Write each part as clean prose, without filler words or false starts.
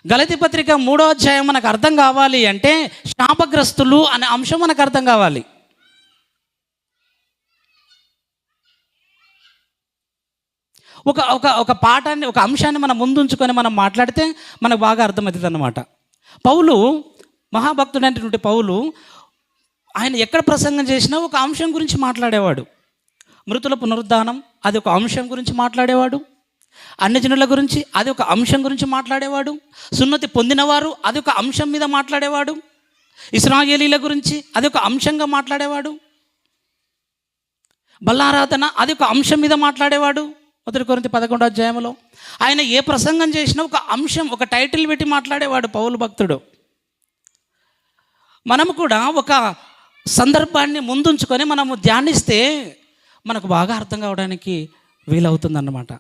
గలతీ పత్రిక 3వ అధ్యాయం మనకు అర్థం కావాలి అంటే శాపగ్రస్తులు అనే అంశం మనకు అర్థం కావాలి. ఒక ఒక ఒక పాఠాన్ని, ఒక అంశాన్ని మనం ముందుంచుకొని మనం మాట్లాడితే మనకు బాగా అర్థమవుతుంది అన్నమాట. పౌలు, మహాభక్తుడైనటువంటి పౌలు, ఆయన ఎక్కడ ప్రసంగం చేసినా ఒక అంశం గురించి మాట్లాడేవాడు. మృతుల పునరుద్ధానం అది ఒక అంశం గురించి మాట్లాడేవాడు. అన్యజనుల గురించి అది ఒక అంశం గురించి మాట్లాడేవాడు. సున్నతి పొందినవారు అది ఒక అంశం మీద మాట్లాడేవాడు. ఇశ్రాయేలీల గురించి అది ఒక అంశంగా మాట్లాడేవాడు. బల్లారాధన అది ఒక అంశం మీద మాట్లాడేవాడు. 1 కొరింథీ 11వ అధ్యాయంలో ఆయన ఏ ప్రసంగం చేసినా ఒక అంశం, ఒక టైటిల్ పెట్టి మాట్లాడేవాడు పౌలు భక్తుడు. మనము కూడా ఒక సందర్భాన్ని ముందుంచుకొని మనము ధ్యానిస్తే మనకు బాగా అర్థం కావడానికి వీలవుతుందన్నమాట.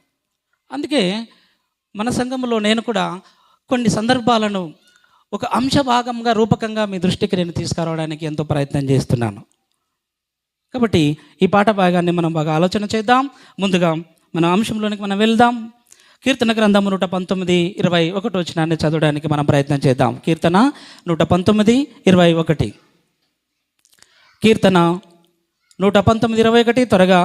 అందుకే మన సంఘంలో నేను కూడా కొన్ని సందర్భాలను ఒక అంశ భాగంగా, రూపకంగా మీ దృష్టికి నేను తీసుకురావడానికి ఎంతో ప్రయత్నం చేస్తున్నాను. కాబట్టి ఈ పాట భాగాన్ని మనం బాగా ఆలోచన చేద్దాం. ముందుగా మన అంశంలోనికి మనం వెళ్దాం. కీర్తన గ్రంథం 119:21 వచనాన్ని చదవడానికి మనం ప్రయత్నం చేద్దాం. కీర్తన 119:21. కీర్తన 119:21. త్వరగా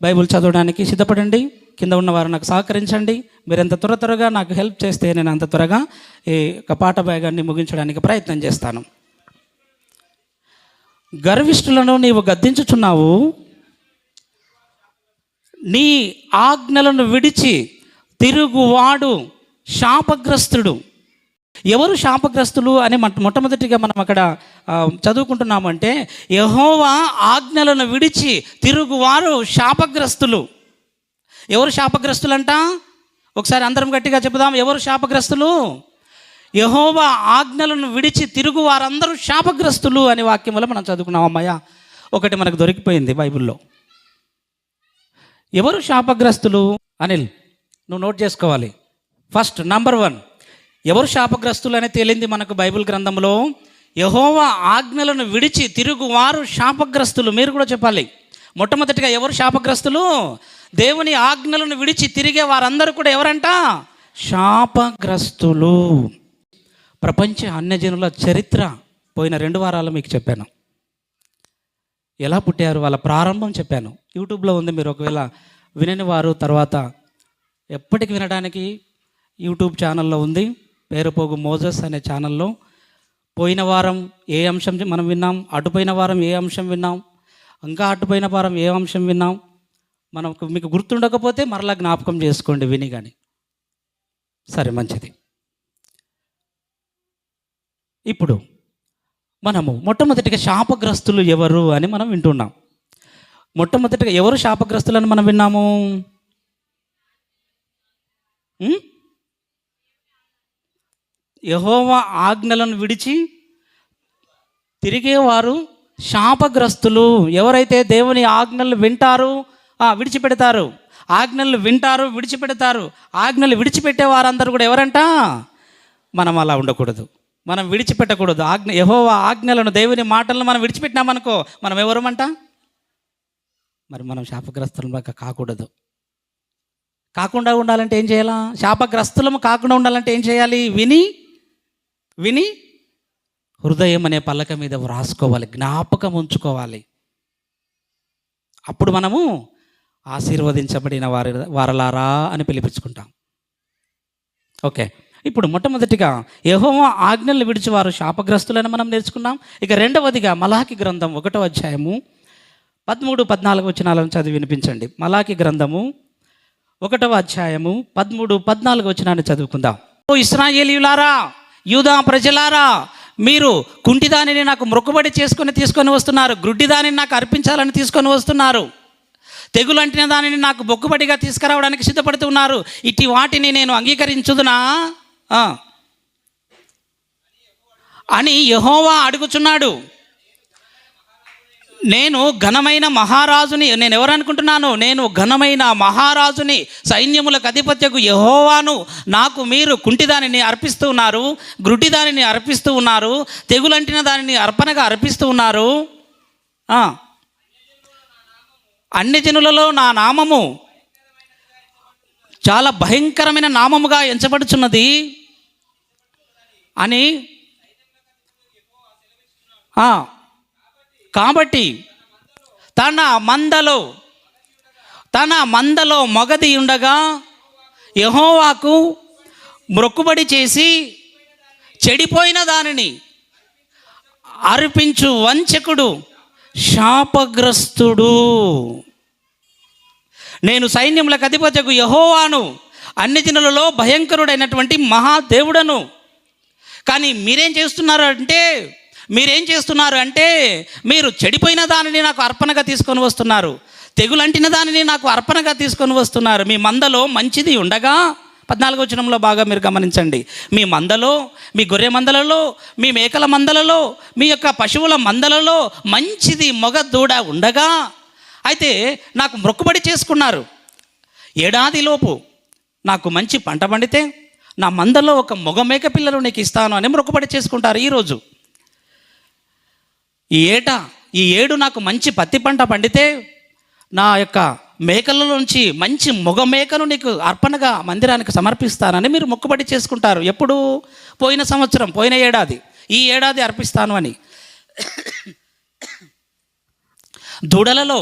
బైబిల్ చదవడానికి సిద్ధపడండి. కింద ఉన్నవారు నాకు సహకరించండి. మీరు ఎంత త్వరగా నాకు హెల్ప్ చేస్తే నేను అంత త్వరగా ఈ పాట భాగాన్ని ముగించడానికి ప్రయత్నం చేస్తాను. గర్విష్ఠులను నీవు గద్దించుచున్నావు, నీ ఆజ్ఞలను విడిచి తిరుగువాడు శాపగ్రస్తుడు. ఎవరు శాపగ్రస్తులు అని మొట్టమొదటిగా మనం అక్కడ చదువుకుంటున్నామంటే, యెహోవా ఆజ్ఞలను విడిచి తిరుగువారు శాపగ్రస్తులు. ఎవరు శాపగ్రస్తులంట? ఒకసారి అందరం గట్టిగా చెప్పుదాం. ఎవరు శాపగ్రస్తులు? యెహోవా ఆజ్ఞలను విడిచి తిరుగు వారందరూ శాపగ్రస్తులు అనే వాక్యం వల్ల మనం చదువుకున్నాం. అమ్మయ్య, ఒకటి మనకు దొరికిపోయింది బైబిల్లో. ఎవరు శాపగ్రస్తులు? అనిల్, నువ్వు నోట్ చేసుకోవాలి. ఫస్ట్ నంబర్ 1, ఎవరు శాపగ్రస్తులు అని తేలింది మనకు బైబిల్ గ్రంథంలో. యెహోవా ఆజ్ఞలను విడిచి తిరుగువారు శాపగ్రస్తులు. మీరు కూడా చెప్పాలి. మొట్టమొదటిగా ఎవరు శాపగ్రస్తులు? దేవుని ఆజ్ఞలను విడిచి తిరిగే వారందరూ కూడా ఎవరంట? శాపగ్రస్తులు. ప్రపంచ అన్యజనుల చరిత్ర పోయిన 2 వారాలు మీకు చెప్పాను. ఎలా పుట్టారు, వాళ్ళ ప్రారంభం చెప్పాను. యూట్యూబ్లో ఉంది, మీరు ఒకవేళ వినని వారు తర్వాత ఎప్పటికి వినడానికి యూట్యూబ్ ఛానల్లో ఉంది. పేరుపోగు మోజెస్ అనే ఛానల్లో పోయిన వారం ఏ అంశం మనం విన్నాం, అటుపోయిన వారం ఏ అంశం విన్నాం, ఇంకా అటుపోయిన వారం ఏ అంశం విన్నాం, మనకు మీకు గుర్తుండకపోతే మరలా జ్ఞాపకం చేసుకోండి విని. కానీ సరే, మంచిది. ఇప్పుడు మనము మొట్టమొదటిగా శాపగ్రస్తులు ఎవరు అని మనం వింటున్నాం. మొట్టమొదటిగా ఎవరు శాపగ్రస్తులని మనం విన్నాము? యెహోవా ఆజ్ఞలను విడిచి తిరిగేవారు శాపగ్రస్తులు. ఎవరైతే దేవుని ఆజ్ఞలు వింటారు, విడిచిపెడతారు, ఆజ్ఞలు వింటారు, విడిచిపెడతారు. ఆజ్ఞలు విడిచిపెట్టే వారందరూ కూడా ఎవరంట? మనం అలా ఉండకూడదు, మనం విడిచిపెట్టకూడదు. యెహోవా ఆజ్ఞలను, దేవుని మాటలను మనం విడిచిపెట్టినామనుకో మనం ఎవరమంట? మరి మనం శాపగ్రస్తులం కాకూడదు. కాకుండా ఉండాలంటే ఏం చేయాలా? శాపగ్రస్తులము కాకుండా ఉండాలంటే ఏం చేయాలి? విని హృదయం అనే పలక మీద వ్రాసుకోవాలి, జ్ఞాపకం ఉంచుకోవాలి. అప్పుడు మనము ఆశీర్వదించబడిన వారలారా అని పిలిపించుకుంటాం. ఓకే, ఇప్పుడు మొట్టమొదటిగా యెహోవా ఆజ్ఞలు విడిచి వారు శాపగ్రస్తులని మనం నేర్చుకున్నాం. ఇక రెండవదిగా మలాకి గ్రంథం 1వ అధ్యాయము 13-14 వచనాలను చదివి వినిపించండి. మలాకి గ్రంథము 1వ అధ్యాయము 13-14 వచనాన్ని చదువుకుందాం. ఓ ఇశ్రాయేలీయులారా, యూదా ప్రజలారా, మీరు కుంటిదానిని నాకు మొక్కుబడి తీసుకొని వస్తున్నారు, గ్రుడ్డిదానిని నాకు అర్పించాలని తీసుకొని వస్తున్నారు, తెగులంటిన దానిని నాకు మొక్కుబడిగా తీసుకురావడానికి సిద్ధపడుతున్నారు. ఇటు వాటిని నేను అంగీకరించుదునా అని యెహోవా అడుగుచున్నాడు. నేను ఘనమైన మహారాజుని, నేను ఎవరనుకుంటున్నాను? నేను ఘనమైన మహారాజుని, సైన్యములకు అధిపత్యకు యెహోవాను. నాకు మీరు కుంటిదానిని అర్పిస్తూ ఉన్నారు, గ్రుడ్డిదానిని అర్పిస్తూ ఉన్నారు, తెగులంటిన దానిని అర్పణగా అర్పిస్తూ ఉన్నారు. అన్యజనులలో నా నామము చాలా భయంకరమైన నామముగా ఎంచబడుచున్నది. అని కాబట్టి తన మందలో మొగది ఉండగా యెహోవాకు మొక్కుబడి చేసి చెడిపోయిన దానిని అర్పించు వంచకుడు శాపగ్రస్తుడు. నేను సైన్యములకు అధిపతియగు యెహోవాను, అన్ని జనులలో భయంకరుడైనటువంటి మహాదేవుడను. కానీ మీరేం చేస్తున్నారు అంటే మీరు చెడిపోయిన దానిని నాకు అర్పణగా తీసుకొని వస్తున్నారు, తెగులంటిన దానిని నాకు అర్పణగా తీసుకొని వస్తున్నారు. మీ మందలో మంచిది ఉండగా, 14వ వచనంలో బాగా మీరు గమనించండి, మీ మందలో, మీ గొర్రె మందలలో, మీ మేకల మందలలో, మీ యొక్క పశువుల మందలలో మంచిది మగ దూడ ఉండగా, అయితే నాకు మొక్కుబడి చేసుకున్నారు. ఏడాదిలోపు నాకు మంచి పంట పండితే నా మందలో ఒక మగ మేక పిల్లలు నీకు ఇస్తాను అని మొక్కుబడి చేసుకుంటారు. ఈరోజు ఈ ఏడు నాకు మంచి పత్తి పంట పండితే నా యొక్క మేకల నుంచి మంచి మగ మేకను నీకు అర్పణగా మందిరానికి సమర్పిస్తానని మీరు మొక్కుబడి చేసుకుంటారు. ఎప్పుడు? పోయిన సంవత్సరం, పోయిన ఏడాది, ఈ ఏడాది అర్పిస్తాను అని. దూడలలో,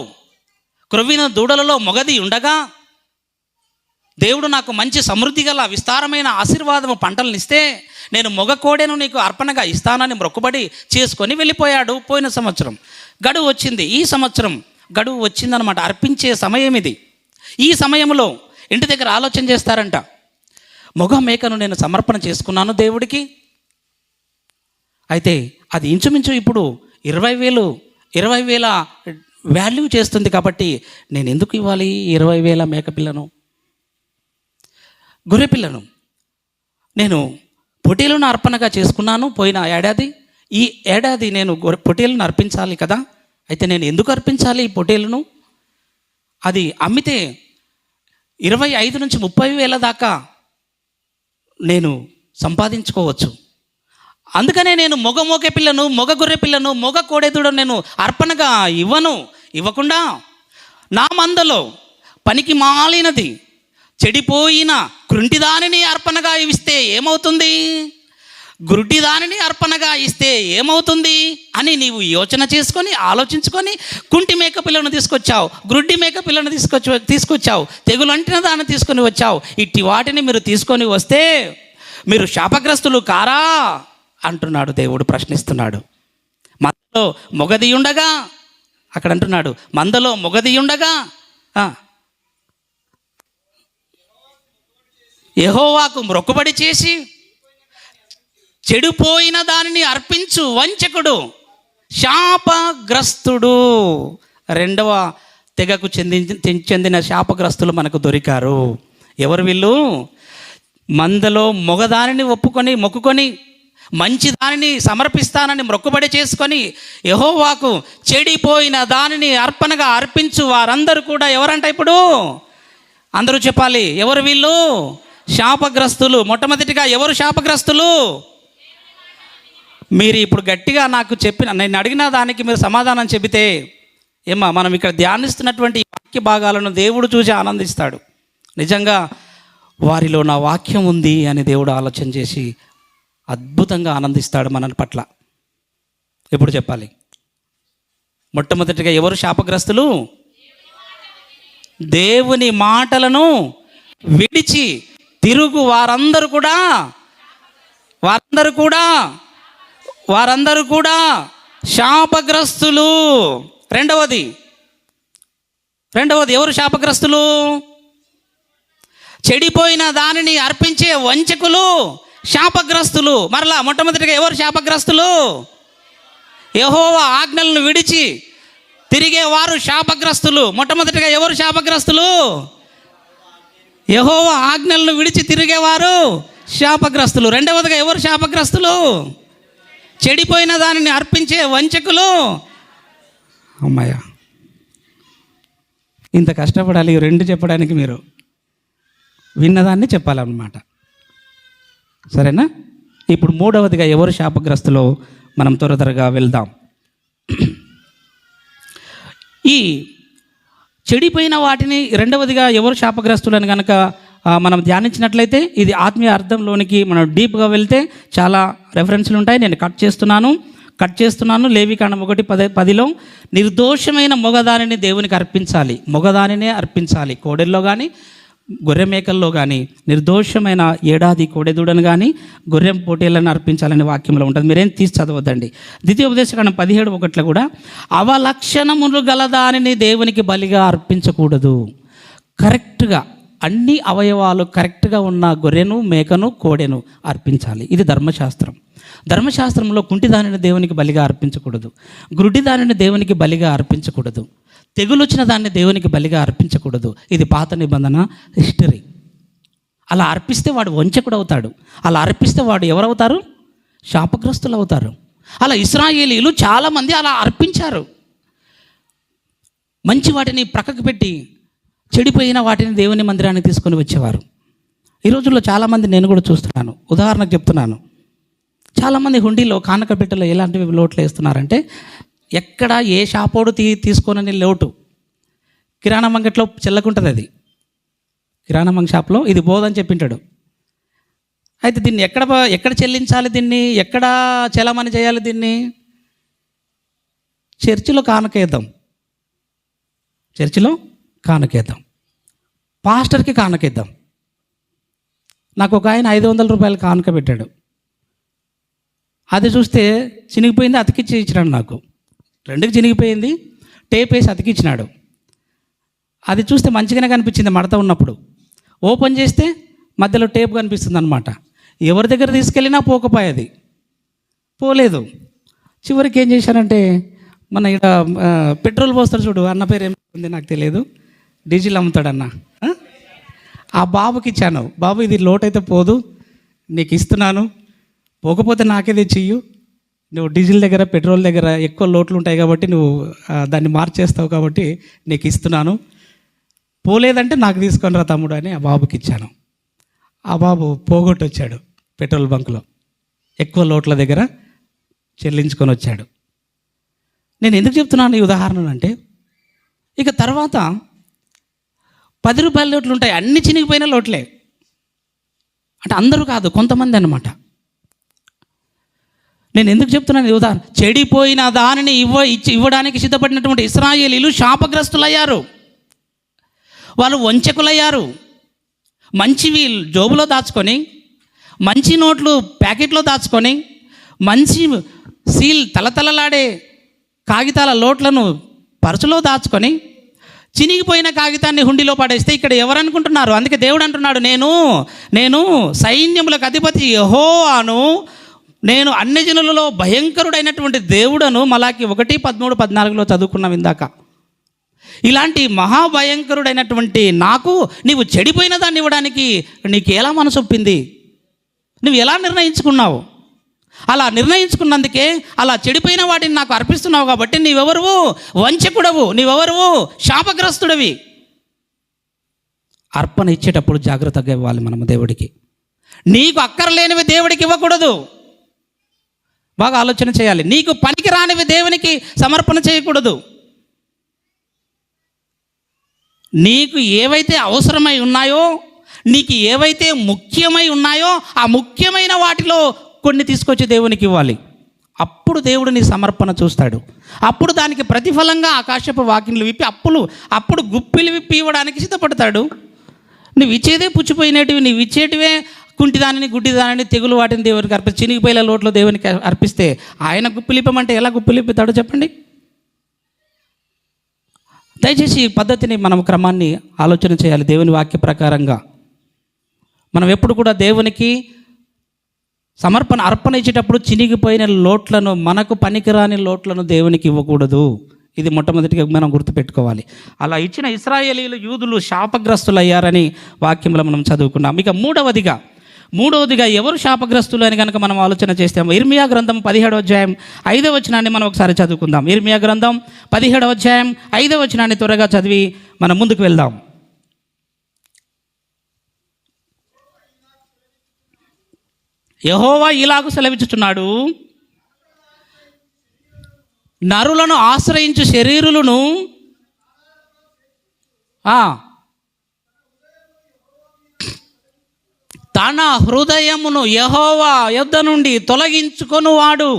క్రొవ్విన దూడలలో మొగది ఉండగా దేవుడు నాకు మంచి సమృద్ధి గల విస్తారమైన ఆశీర్వాదము పంటలను ఇస్తే నేను మొగ కోడెను నీకు అర్పణగా ఇస్తానని మొక్కుబడి చేసుకొని వెళ్ళిపోయాడు. పోయిన సంవత్సరం గడువు వచ్చింది, ఈ సంవత్సరం గడువు వచ్చిందనమాట. అర్పించే సమయం ఇది. ఈ సమయంలో ఇంటి దగ్గర ఆలోచన చేస్తారంట, మొగ మేకను నేను సమర్పణ చేసుకున్నాను దేవుడికి, అయితే అది ఇంచుమించు ఇప్పుడు 20,000 వాల్యూ చేస్తుంది, కాబట్టి నేను ఎందుకు ఇవ్వాలి 20,000 మేక పిల్లను, గొర్రె పిల్లను? నేను పొట్టేలును అర్పణగా చేసుకున్నాను పోయిన ఏడాది, ఈ ఏడాది నేను పొట్టేలును అర్పించాలి కదా, అయితే నేను ఎందుకు అర్పించాలి ఈ పొట్టేలును? అది అమ్మితే 25 నుంచి 30,000 దాకా నేను సంపాదించుకోవచ్చు. అందుకనే నేను మొగ పిల్లను, మొగ గొర్రె పిల్లను, మొగ కోడెదూడను నేను అర్పణగా ఇవ్వకుండా నా మందలో పనికి మాలినది, చెడిపోయిన కృంటిదానిని అర్పణగా ఇస్తే ఏమవుతుంది, గురుడిదానిని అర్పణగా ఇస్తే ఏమవుతుంది అని నీవు యోచన చేసుకొని ఆలోచించుకొని కుంటి మేక పిల్లను తీసుకొచ్చావు, గురుడి మేక పిల్లను తీసుకొచ్చావు, తెగులంటిన దాన్ని తీసుకొని వచ్చావు. ఇట్టి వాటిని మీరు తీసుకొని వస్తే మీరు శాపగ్రస్తులు కారా అంటున్నాడు దేవుడు, ప్రశ్నిస్తున్నాడు. మందలో మొగది ఉండగా, అక్కడ అంటున్నాడు మందలో మొగది ఉండగా యెహోవాకు మొక్కుబడి చేసి చెడిపోయిన దానిని అర్పించు వంచకుడు శాపగ్రస్తుడు. రెండవ తెగకు చెందిన శాపగ్రస్తులు మనకు దొరికారు. ఎవరు వీళ్ళు? మందలో మొగదానిని మొక్కుకొని మంచి దానిని సమర్పిస్తానని మొక్కుబడి చేసుకొని యెహోవాకు చెడిపోయిన దానిని అర్పణగా అర్పించు వారందరూ కూడా ఎవరంట? ఇప్పుడు అందరూ చెప్పాలి, ఎవరు వీళ్ళు? శాపగ్రస్తులు. మొట్టమొదటిగా ఎవరు శాపగ్రస్తులు? మీరు ఇప్పుడు గట్టిగా నాకు నేను అడిగిన దానికి మీరు సమాధానం చెబితే మనం ఇక్కడ ధ్యానిస్తున్నటువంటి వాక్య భాగాలను దేవుడు చూసి ఆనందిస్తాడు. నిజంగా వారిలో నా వాక్యం ఉంది అని దేవుడు ఆలోచన చేసి అద్భుతంగా ఆనందిస్తాడు మన పట్ల. ఎప్పుడు చెప్పాలి? మొట్టమొదటిగా ఎవరు శాపగ్రస్తులు? దేవుని మాటలను విడిచి తిరుగు వారందరూ కూడా శాపగ్రస్తులు. రెండవది ఎవరు శాపగ్రస్తులు? చెడిపోయిన దానిని అర్పించే వంచకులు శాపగ్రస్తులు. మరలా మొట్టమొదటిగా ఎవరు శాపగ్రస్తులు? యెహోవా ఆజ్ఞలను విడిచి తిరిగేవారు శాపగ్రస్తులు. మొట్టమొదటిగా ఎవరు శాపగ్రస్తులు? యెహోవా ఆజ్ఞలను విడిచి తిరిగేవారు శాపగ్రస్తులు. రెండవదిగా ఎవరు శాపగ్రస్తులు? చెడిపోయిన దానిని అర్పించే వంచకులు. అమ్మాయ, ఇంత కష్టపడాలి రెండు చెప్పడానికి, మీరు విన్నదాన్ని చెప్పాలన్నమాట. సరేనా? ఇప్పుడు మూడవదిగా ఎవరు శాపగ్రస్తులో మనం త్వరగా వెళ్దాం. ఈ చెడిపోయిన వాటిని రెండవదిగా ఎవరు శాపగ్రస్తులని కనుక మనం ధ్యానించినట్లయితే ఇది ఆత్మీయ అర్థంలోనికి మనం డీప్గా వెళ్తే చాలా రెఫరెన్స్లు ఉంటాయి. నేను కట్ చేస్తున్నాను. లేవికాండం 1:10 నిర్దోషమైన మొగదానిని దేవునికి అర్పించాలి. మొగదానినే అర్పించాలి. కోడెల్లో కానీ గొర్రె మేకల్లో కానీ నిర్దోషమైన ఏడాది కోడెదూడను కానీ గొర్రెం పోటీలను అర్పించాలనే వాక్యంలో ఉంటుంది. మీరేం తీసి చదవద్దండి. ద్వితీయోపదేశకాండం 17:1 కూడా అవలక్షణములు గల దానిని దేవునికి బలిగా అర్పించకూడదు. కరెక్ట్గా అన్ని అవయవాలు కరెక్ట్గా ఉన్న గొర్రెను మేకను కోడెను అర్పించాలి. ఇది ధర్మశాస్త్రంలో కుంటి దానిని దేవునికి బలిగా అర్పించకూడదు. గురుడి దానిని దేవునికి బలిగా అర్పించకూడదు. తెగులు వచ్చిన దాన్ని దేవునికి బలిగా అర్పించకూడదు. ఇది పాత నిబంధన హిస్టరీ. అలా అర్పిస్తే వాడు వంచకుడు అవుతాడు. అలా అర్పిస్తే వాడు ఎవరవుతారు? శాపగ్రస్తులు అవుతారు. అలా ఇశ్రాయేలీయులు చాలామంది అలా అర్పించారు. మంచి వాటిని ప్రక్కకు పెట్టి చెడిపోయిన వాటిని దేవుని మందిరానికి తీసుకొని వచ్చేవారు. ఈ రోజుల్లో చాలామంది నేను కూడా చూస్తున్నాను. ఉదాహరణకు చెప్తున్నాను, చాలామంది హుండీలో కానక పెట్టెలో ఎలాంటివి లోట్లు వేస్తున్నారంటే ఎక్కడ ఏ షాపోడు తీసుకోనని లోటు. కిరాణా మంగట్లో చెల్లకుంటుంది. కిరాణా మంగ షాప్లో ఇది బోధని చెప్పింటాడు. అయితే దీన్ని ఎక్కడ చెల్లించాలి? దీన్ని ఎక్కడ చెలమని చేయాలి? దీన్ని చర్చిలో కానుకేద్దాం, పాస్టర్కి కానుకేద్దాం. నాకు ఒక ఆయన 500 రూపాయలు కానుక పెట్టాడు. అది చూస్తే చినిగిపోయింది, అతికిచ్చి ఇచ్చినాడు. నాకు 2కి చినిగిపోయింది, టేప్ వేసి అతికిచ్చినాడు. అది చూస్తే మంచిగానే కనిపించింది మడత ఉన్నప్పుడు. ఓపెన్ చేస్తే మధ్యలో టేప్ కనిపిస్తుంది అనమాట. ఎవరి దగ్గర తీసుకెళ్ళినా పోలేదు. చివరికి ఏం చేశానంటే మన ఇక్కడ పెట్రోల్ పోస్తాడు చూడు, అన్న పేరు ఏముంది నాకు తెలియదు, డీజిల్ అమ్ముతాడన్న, ఆ బాబుకి ఇచ్చాను. బాబు ఇది లోటు అయితే పోదు, నీకు ఇస్తున్నాను, పోకపోతే నాకే తెచ్చియ్యు. నువ్వు డీజిల్ దగ్గర పెట్రోల్ దగ్గర ఎక్కువ లోట్లు ఉంటాయి కాబట్టి నువ్వు దాన్ని మార్చేస్తావు కాబట్టి నీకు ఇస్తున్నాను, పోలేదంటే నాకు తీసుకొని రా తమ్ముడు అని ఆ బాబుకి ఇచ్చాను. ఆ బాబు పోగొట్టు వచ్చాడు పెట్రోల్ బంకులో, ఎక్కువ లోట్ల దగ్గర చెల్లించుకొని వచ్చాడు. నేను ఎందుకు చెప్తున్నాను ఈ ఉదాహరణ అంటే, ఇక తర్వాత 10 రూపాయల లోట్లు ఉంటాయి, అన్ని చినిగిపోయిన లోట్లే. అంటే అందరూ కాదు, కొంతమంది అన్నమాట. నేను ఎందుకు చెప్తున్నాను ఈ ఉదాహరణ? చెడిపోయిన దానిని ఇవ్వడానికి సిద్ధపడినటువంటి ఇశ్రాయేలీయులు శాపగ్రస్తులయ్యారు. వాళ్ళు వంచకులయ్యారు. మంచివి జోబులో దాచుకొని, మంచి నోట్లు ప్యాకెట్లో దాచుకొని, మంచి సీల్ తలతలలాడే కాగితాల లోట్లను పర్సులో దాచుకొని, చినిగిపోయిన కాగితాన్ని హుండీలో పడేస్తే ఇక్కడ ఎవరనుకుంటున్నారు? అందుకే దేవుడు అంటున్నాడు, నేను సైన్యములకు అధిపతి యెహోవాను, నేను అన్ని జనులలో భయంకరుడైనటువంటి దేవుడను. మలాకి 1:13-14 చదువుకున్నాం ఇందాక. ఇలాంటి మహాభయంకరుడైనటువంటి నాకు నీవు చెడిపోయిన దాన్ని ఇవ్వడానికి నీకు ఎలా మనసొప్పింది? నువ్వు ఎలా నిర్ణయించుకున్నావు? అలా నిర్ణయించుకున్నందుకే అలా చెడిపోయిన వాటిని నాకు అర్పిస్తున్నావు కాబట్టి నీవెవరువు? వంచకుడవు, నీవెవరువు? శాపగ్రస్తుడవి. అర్పణ ఇచ్చేటప్పుడు జాగ్రత్తగా ఇవ్వాలి మనము దేవుడికి. నీకు అక్కర్లేనివి దేవుడికి ఇవ్వకూడదు. బాగా ఆలోచన చేయాలి. నీకు పనికి రానివి దేవునికి సమర్పణ చేయకూడదు. నీకు ఏవైతే అవసరమై ఉన్నాయో, నీకు ఏవైతే ముఖ్యమై ఉన్నాయో ఆ ముఖ్యమైన వాటిలో కొన్ని తీసుకొచ్చి దేవునికి ఇవ్వాలి. అప్పుడు దేవుడు నీ సమర్పణ చూస్తాడు. అప్పుడు దానికి ప్రతిఫలంగా ఆకాశపు వాకిన్లు విప్పి అప్పుడు గుప్పిలు విప్పి ఇవ్వడానికి సిద్ధపడతాడు. నువ్వు ఇచ్చేదే పుచ్చిపోయినటివి, నువ్వు ఇచ్చేటివే కుంటిదానిని గుడ్డిదానిని తెగులు వాటిని దేవునికి చినిగిపోయేలా లోట్లో దేవునికి అర్పిస్తే ఆయన గుప్పిలిప్పమంటే ఎలా గుప్పిలిప్పుతాడో చెప్పండి. దయచేసి ఈ పద్ధతిని మనం క్రమాన్ని ఆలోచన చేయాలి. దేవుని వాక్య ప్రకారంగా మనం ఎప్పుడు కూడా దేవునికి అర్పణ ఇచ్చేటప్పుడు చినిగిపోయిన లోట్లను, మనకు పనికిరాని లోట్లను దేవునికి ఇవ్వకూడదు. ఇది మొట్టమొదటిగా మనం గుర్తుపెట్టుకోవాలి. అలా ఇచ్చిన ఇశ్రాయేలీయులు యూదులు శాపగ్రస్తులయ్యారని వాక్యంలో మనం చదువుకున్నాం. ఇక మూడవదిగా ఎవరు శాపగ్రస్తులు అని కనుక మనం ఆలోచన చేస్తాం. ఇర్మియా గ్రంథం 17వ అధ్యాయం 5వ వచనాన్ని మనం ఒకసారి చదువుకుందాం. ఇర్మియా గ్రంథం 17వ అధ్యాయం 5వ వచనాన్ని త్వరగా చదివి మనం ముందుకు వెళ్దాం. యెహోవా ఇలాగు సెలవిచ్చుచున్నాడు, నరులను ఆశ్రయించు శరీరులను తన హృదయమును యెహోవా యొద్ద నుండి తొలగించుకొనువాడు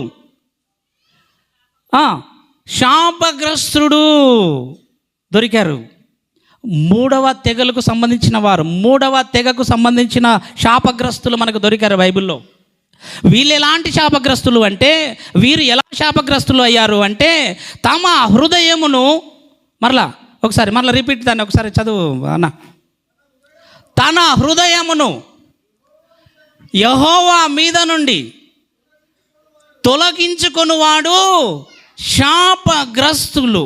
శాపగ్రస్తుడు. దొరికారు. మూడవ తెగకు సంబంధించిన శాపగ్రస్తులు మనకు దొరికారు బైబిల్లో. వీళ్ళు ఎలాంటి శాపగ్రస్తులు అంటే, వీరు ఎలా శాపగ్రస్తులు అయ్యారు అంటే, తమ హృదయమును మరలా రిపీట్ దాన్ని ఒకసారి చదువు అన్న. తన హృదయమును యెహోవా మీద నుండి తొలగించుకొనువాడు శాపగ్రస్తులు.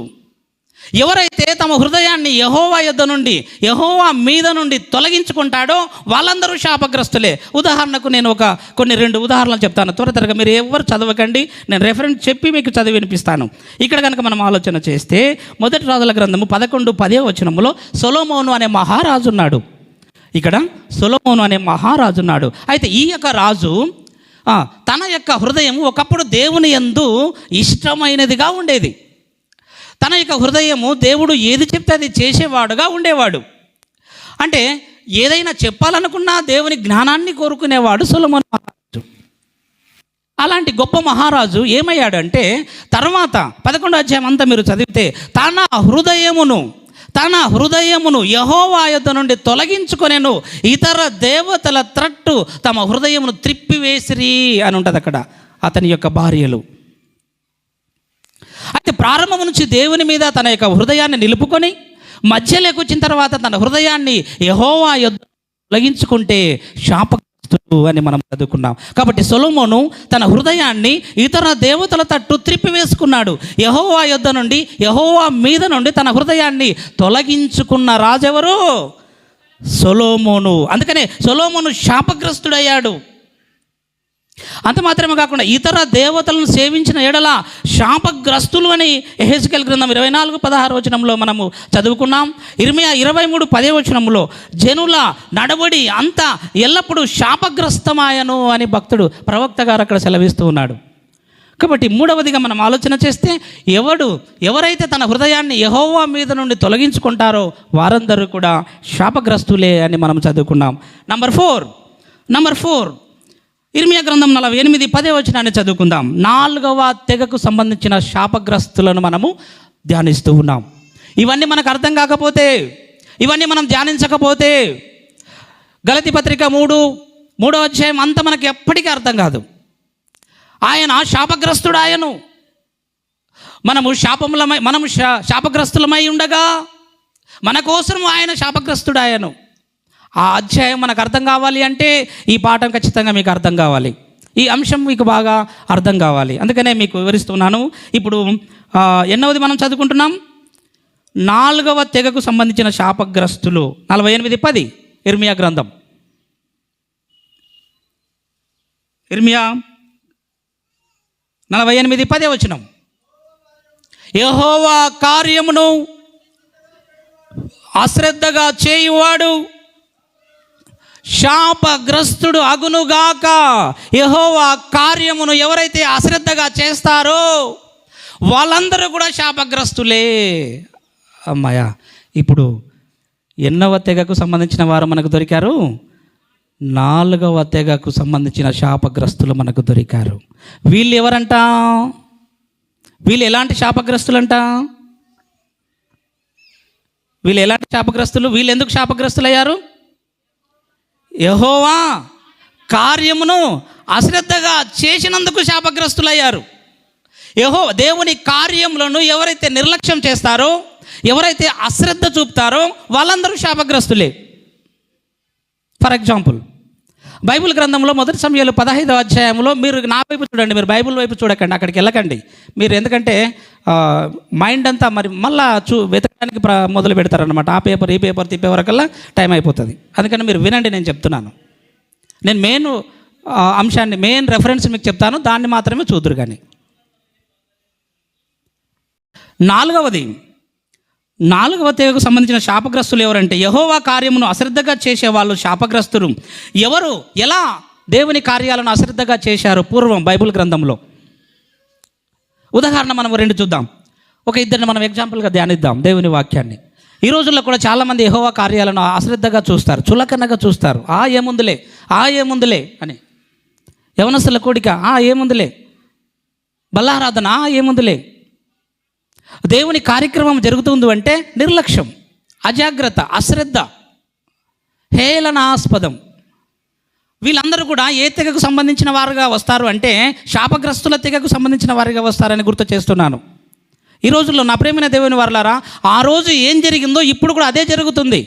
ఎవరైతే తమ హృదయాన్ని యెహోవా యొద్ద నుండి యెహోవా మీద నుండి తొలగించుకుంటాడో వాళ్ళందరూ శాపగ్రస్తులే. ఉదాహరణకు నేను కొన్ని 2 ఉదాహరణలు చెప్తాను. త్వరగా మీరు ఎవరు చదవకండి, నేను రెఫరెన్స్ చెప్పి మీకు చదివి వినిపిస్తాను. ఇక్కడ కనుక మనం ఆలోచన చేస్తే మొదటి రాజుల గ్రంథము 11:10 వచనములో సొలొమోను అనే మహారాజు ఉన్నాడు. ఇక్కడ సొలొమోను అనే మహారాజు ఉన్నాడు. అయితే ఈ యొక్క రాజు తన యొక్క హృదయం ఒకప్పుడు దేవుని యందు ఇష్టమైనదిగా ఉండేది. తన యొక్క హృదయము దేవుడు ఏది చెప్తే అది చేసేవాడుగా ఉండేవాడు. అంటే ఏదైనా చెప్పాలనుకున్నా దేవుని జ్ఞానాన్ని కోరుకునేవాడు సొలొమోను మహారాజు. అలాంటి గొప్ప మహారాజు ఏమయ్యాడు అంటే, తర్వాత 11వ అధ్యాయం అంతా మీరు చదివితే తన హృదయమును యెహోవా యొద్ద నుండి తొలగించుకొనెను, ఇతర దేవతల త్రట్టు తమ హృదయమును త్రిప్పివేసిరి అని ఉంటుంది అక్కడ అతని యొక్క భార్యలు. అయితే ప్రారంభం నుంచి దేవుని మీద తన యొక్క హృదయాన్ని నిలుపుకొని మధ్యలోకి వచ్చిన తర్వాత తన హృదయాన్ని యెహోవా యొద్ద తొలగించుకుంటే శాపగ్రస్తుడు అని మనం చదువుకున్నాం. కాబట్టి సొలొమోను తన హృదయాన్ని ఇతర దేవతల తట్టు త్రిప్పివేసుకున్నాడు. యెహోవా యొద్ద నుండి యెహోవా మీద నుండి తన హృదయాన్ని తొలగించుకున్న రాజెవరు? సొలొమోను. అందుకనే సొలొమోను శాపగ్రస్తుడయ్యాడు. అంత మాత్రమే కాకుండా ఇతర దేవతలను సేవించిన ఎడల శాపగ్రస్తులు అని యెహెజ్కేలు గ్రంథం 24:16 వచనంలో మనము చదువుకున్నాం. ఇర్మియా 23:10 వచనంలో జనుల నడవడి అంతా ఎల్లప్పుడూ శాపగ్రస్తమాయను అని భక్తుడు ప్రవక్త గారు అక్కడ సెలవిస్తూ ఉన్నాడు. కాబట్టి మూడవదిగా మనం ఆలోచన చేస్తే ఎవరైతే తన హృదయాన్ని యెహోవా మీద నుండి తొలగించుకుంటారో వారందరూ కూడా శాపగ్రస్తులే అని మనం చదువుకున్నాం. నంబర్ 4 ఇర్మియా గ్రంథం 48:10 వచనాన్ని చదువుకుందాం. 4వ తెగకు సంబంధించిన శాపగ్రస్తులను మనము ధ్యానిస్తూ ఉన్నాం. ఇవన్నీ మనకు అర్థం కాకపోతే, ఇవన్నీ మనం ధ్యానించకపోతే గలతీ పత్రిక 3వ అధ్యాయం అంతా మనకి ఎప్పటికీ అర్థం కాదు. ఆయన శాపగ్రస్తుడాయను, మనము శాపగ్రస్తులమై ఉండగా మన కోసం ఆయన శాపగ్రస్తుడాయను. ఆ అధ్యాయం మనకు అర్థం కావాలి అంటే ఈ పాఠం ఖచ్చితంగా మీకు అర్థం కావాలి, ఈ అంశం మీకు బాగా అర్థం కావాలి. అందుకనే మీకు వివరిస్తున్నాను. ఇప్పుడు 8వది మనం చదువుకుంటున్నాం. 4వ తెగకు సంబంధించిన శాపగ్రస్తులు 48:10 ఇర్మియా గ్రంథం. ఇర్మియా 48:10 వచనం. యెహోవా కార్యమును అశ్రద్ధగా చేయువాడు శాపగ్రస్తుడు అగునుగాక. యెహోవా కార్యమును ఎవరైతే అశ్రద్ధగా చేస్తారో వాళ్ళందరూ కూడా శాపగ్రస్తులే. అమ్మాయ, ఇప్పుడు 8వ తెగకు సంబంధించిన వారు మనకు దొరికారు, 4వ తెగకు సంబంధించిన శాపగ్రస్తులు మనకు దొరికారు. వీళ్ళు ఎవరంట? వీళ్ళు ఎలాంటి శాపగ్రస్తులంట? వీళ్ళు ఎలాంటి శాపగ్రస్తులు? వీళ్ళు ఎందుకు శాపగ్రస్తులు అయ్యారు? యెహోవా కార్యమును అశ్రద్ధగా చేసినందుకు శాపగ్రస్తులయ్యారు. దేవుని కార్యములను ఎవరైతే నిర్లక్ష్యం చేస్తారో, ఎవరైతే అశ్రద్ధ చూపుతారో వాళ్ళందరూ శాపగ్రస్తులే. ఫర్ ఎగ్జాంపుల్, బైబిల్ గ్రంథంలో 1 సమూయేలు 15వ అధ్యాయంలో మీరు నా వైపు చూడండి, మీరు బైబిల్ వైపు చూడకండి, అక్కడికి వెళ్ళకండి మీరు. ఎందుకంటే మైండ్ అంతా మళ్ళా వెతకడానికి మొదలు పెడతారనమాట. ఆ పేపర్ ఈ పేపర్ తిప్పే వరకల్లా టైం అయిపోతుంది. అందుకని మీరు వినండి, నేను చెప్తున్నాను. నేను మెయిన్ అంశాన్ని, మెయిన్ రెఫరెన్స్ మీకు చెప్తాను, దాన్ని మాత్రమే చూదురు. కానీ 4వ తెగకు సంబంధించిన శాపగ్రస్తులు ఎవరంటే, యెహోవా కార్యమును అశ్రద్ధగా చేసేవాళ్ళు శాపగ్రస్తులు. ఎలా దేవుని కార్యాలను అశ్రద్ధగా చేశారు పూర్వం బైబిల్ గ్రంథంలో? ఉదాహరణ మనం 2 చూద్దాం. ఒక ఇద్దరిని మనం ఎగ్జాంపుల్గా ధ్యానిద్దాం దేవుని వాక్యాన్ని. ఈ రోజుల్లో కూడా చాలామంది యెహోవా కార్యాలను అశ్రద్ధగా చూస్తారు, చులకనగా చూస్తారు. ఏముందిలే ఏముందిలే అని, యవనస్తుల కూడిక ఏముందిలే, బల్లారాధన ఏముందిలే. దేవుని కార్యక్రమం జరుగుతుంది అంటే నిర్లక్ష్యం, అజాగ్రత్త, అశ్రద్ధ, హేళనాస్పదం. వీళ్ళందరూ కూడా ఏ తెగకు సంబంధించిన వారుగా వస్తారు అంటే శాపగ్రస్తుల తెగకు సంబంధించిన వారిగా వస్తారని గుర్తు చేస్తున్నాను. ఈ రోజుల్లో నా ప్రేమైన దేవుని వారలారా, ఆ రోజు ఏం జరిగిందో ఇప్పుడు కూడా అదే జరుగుతుంది.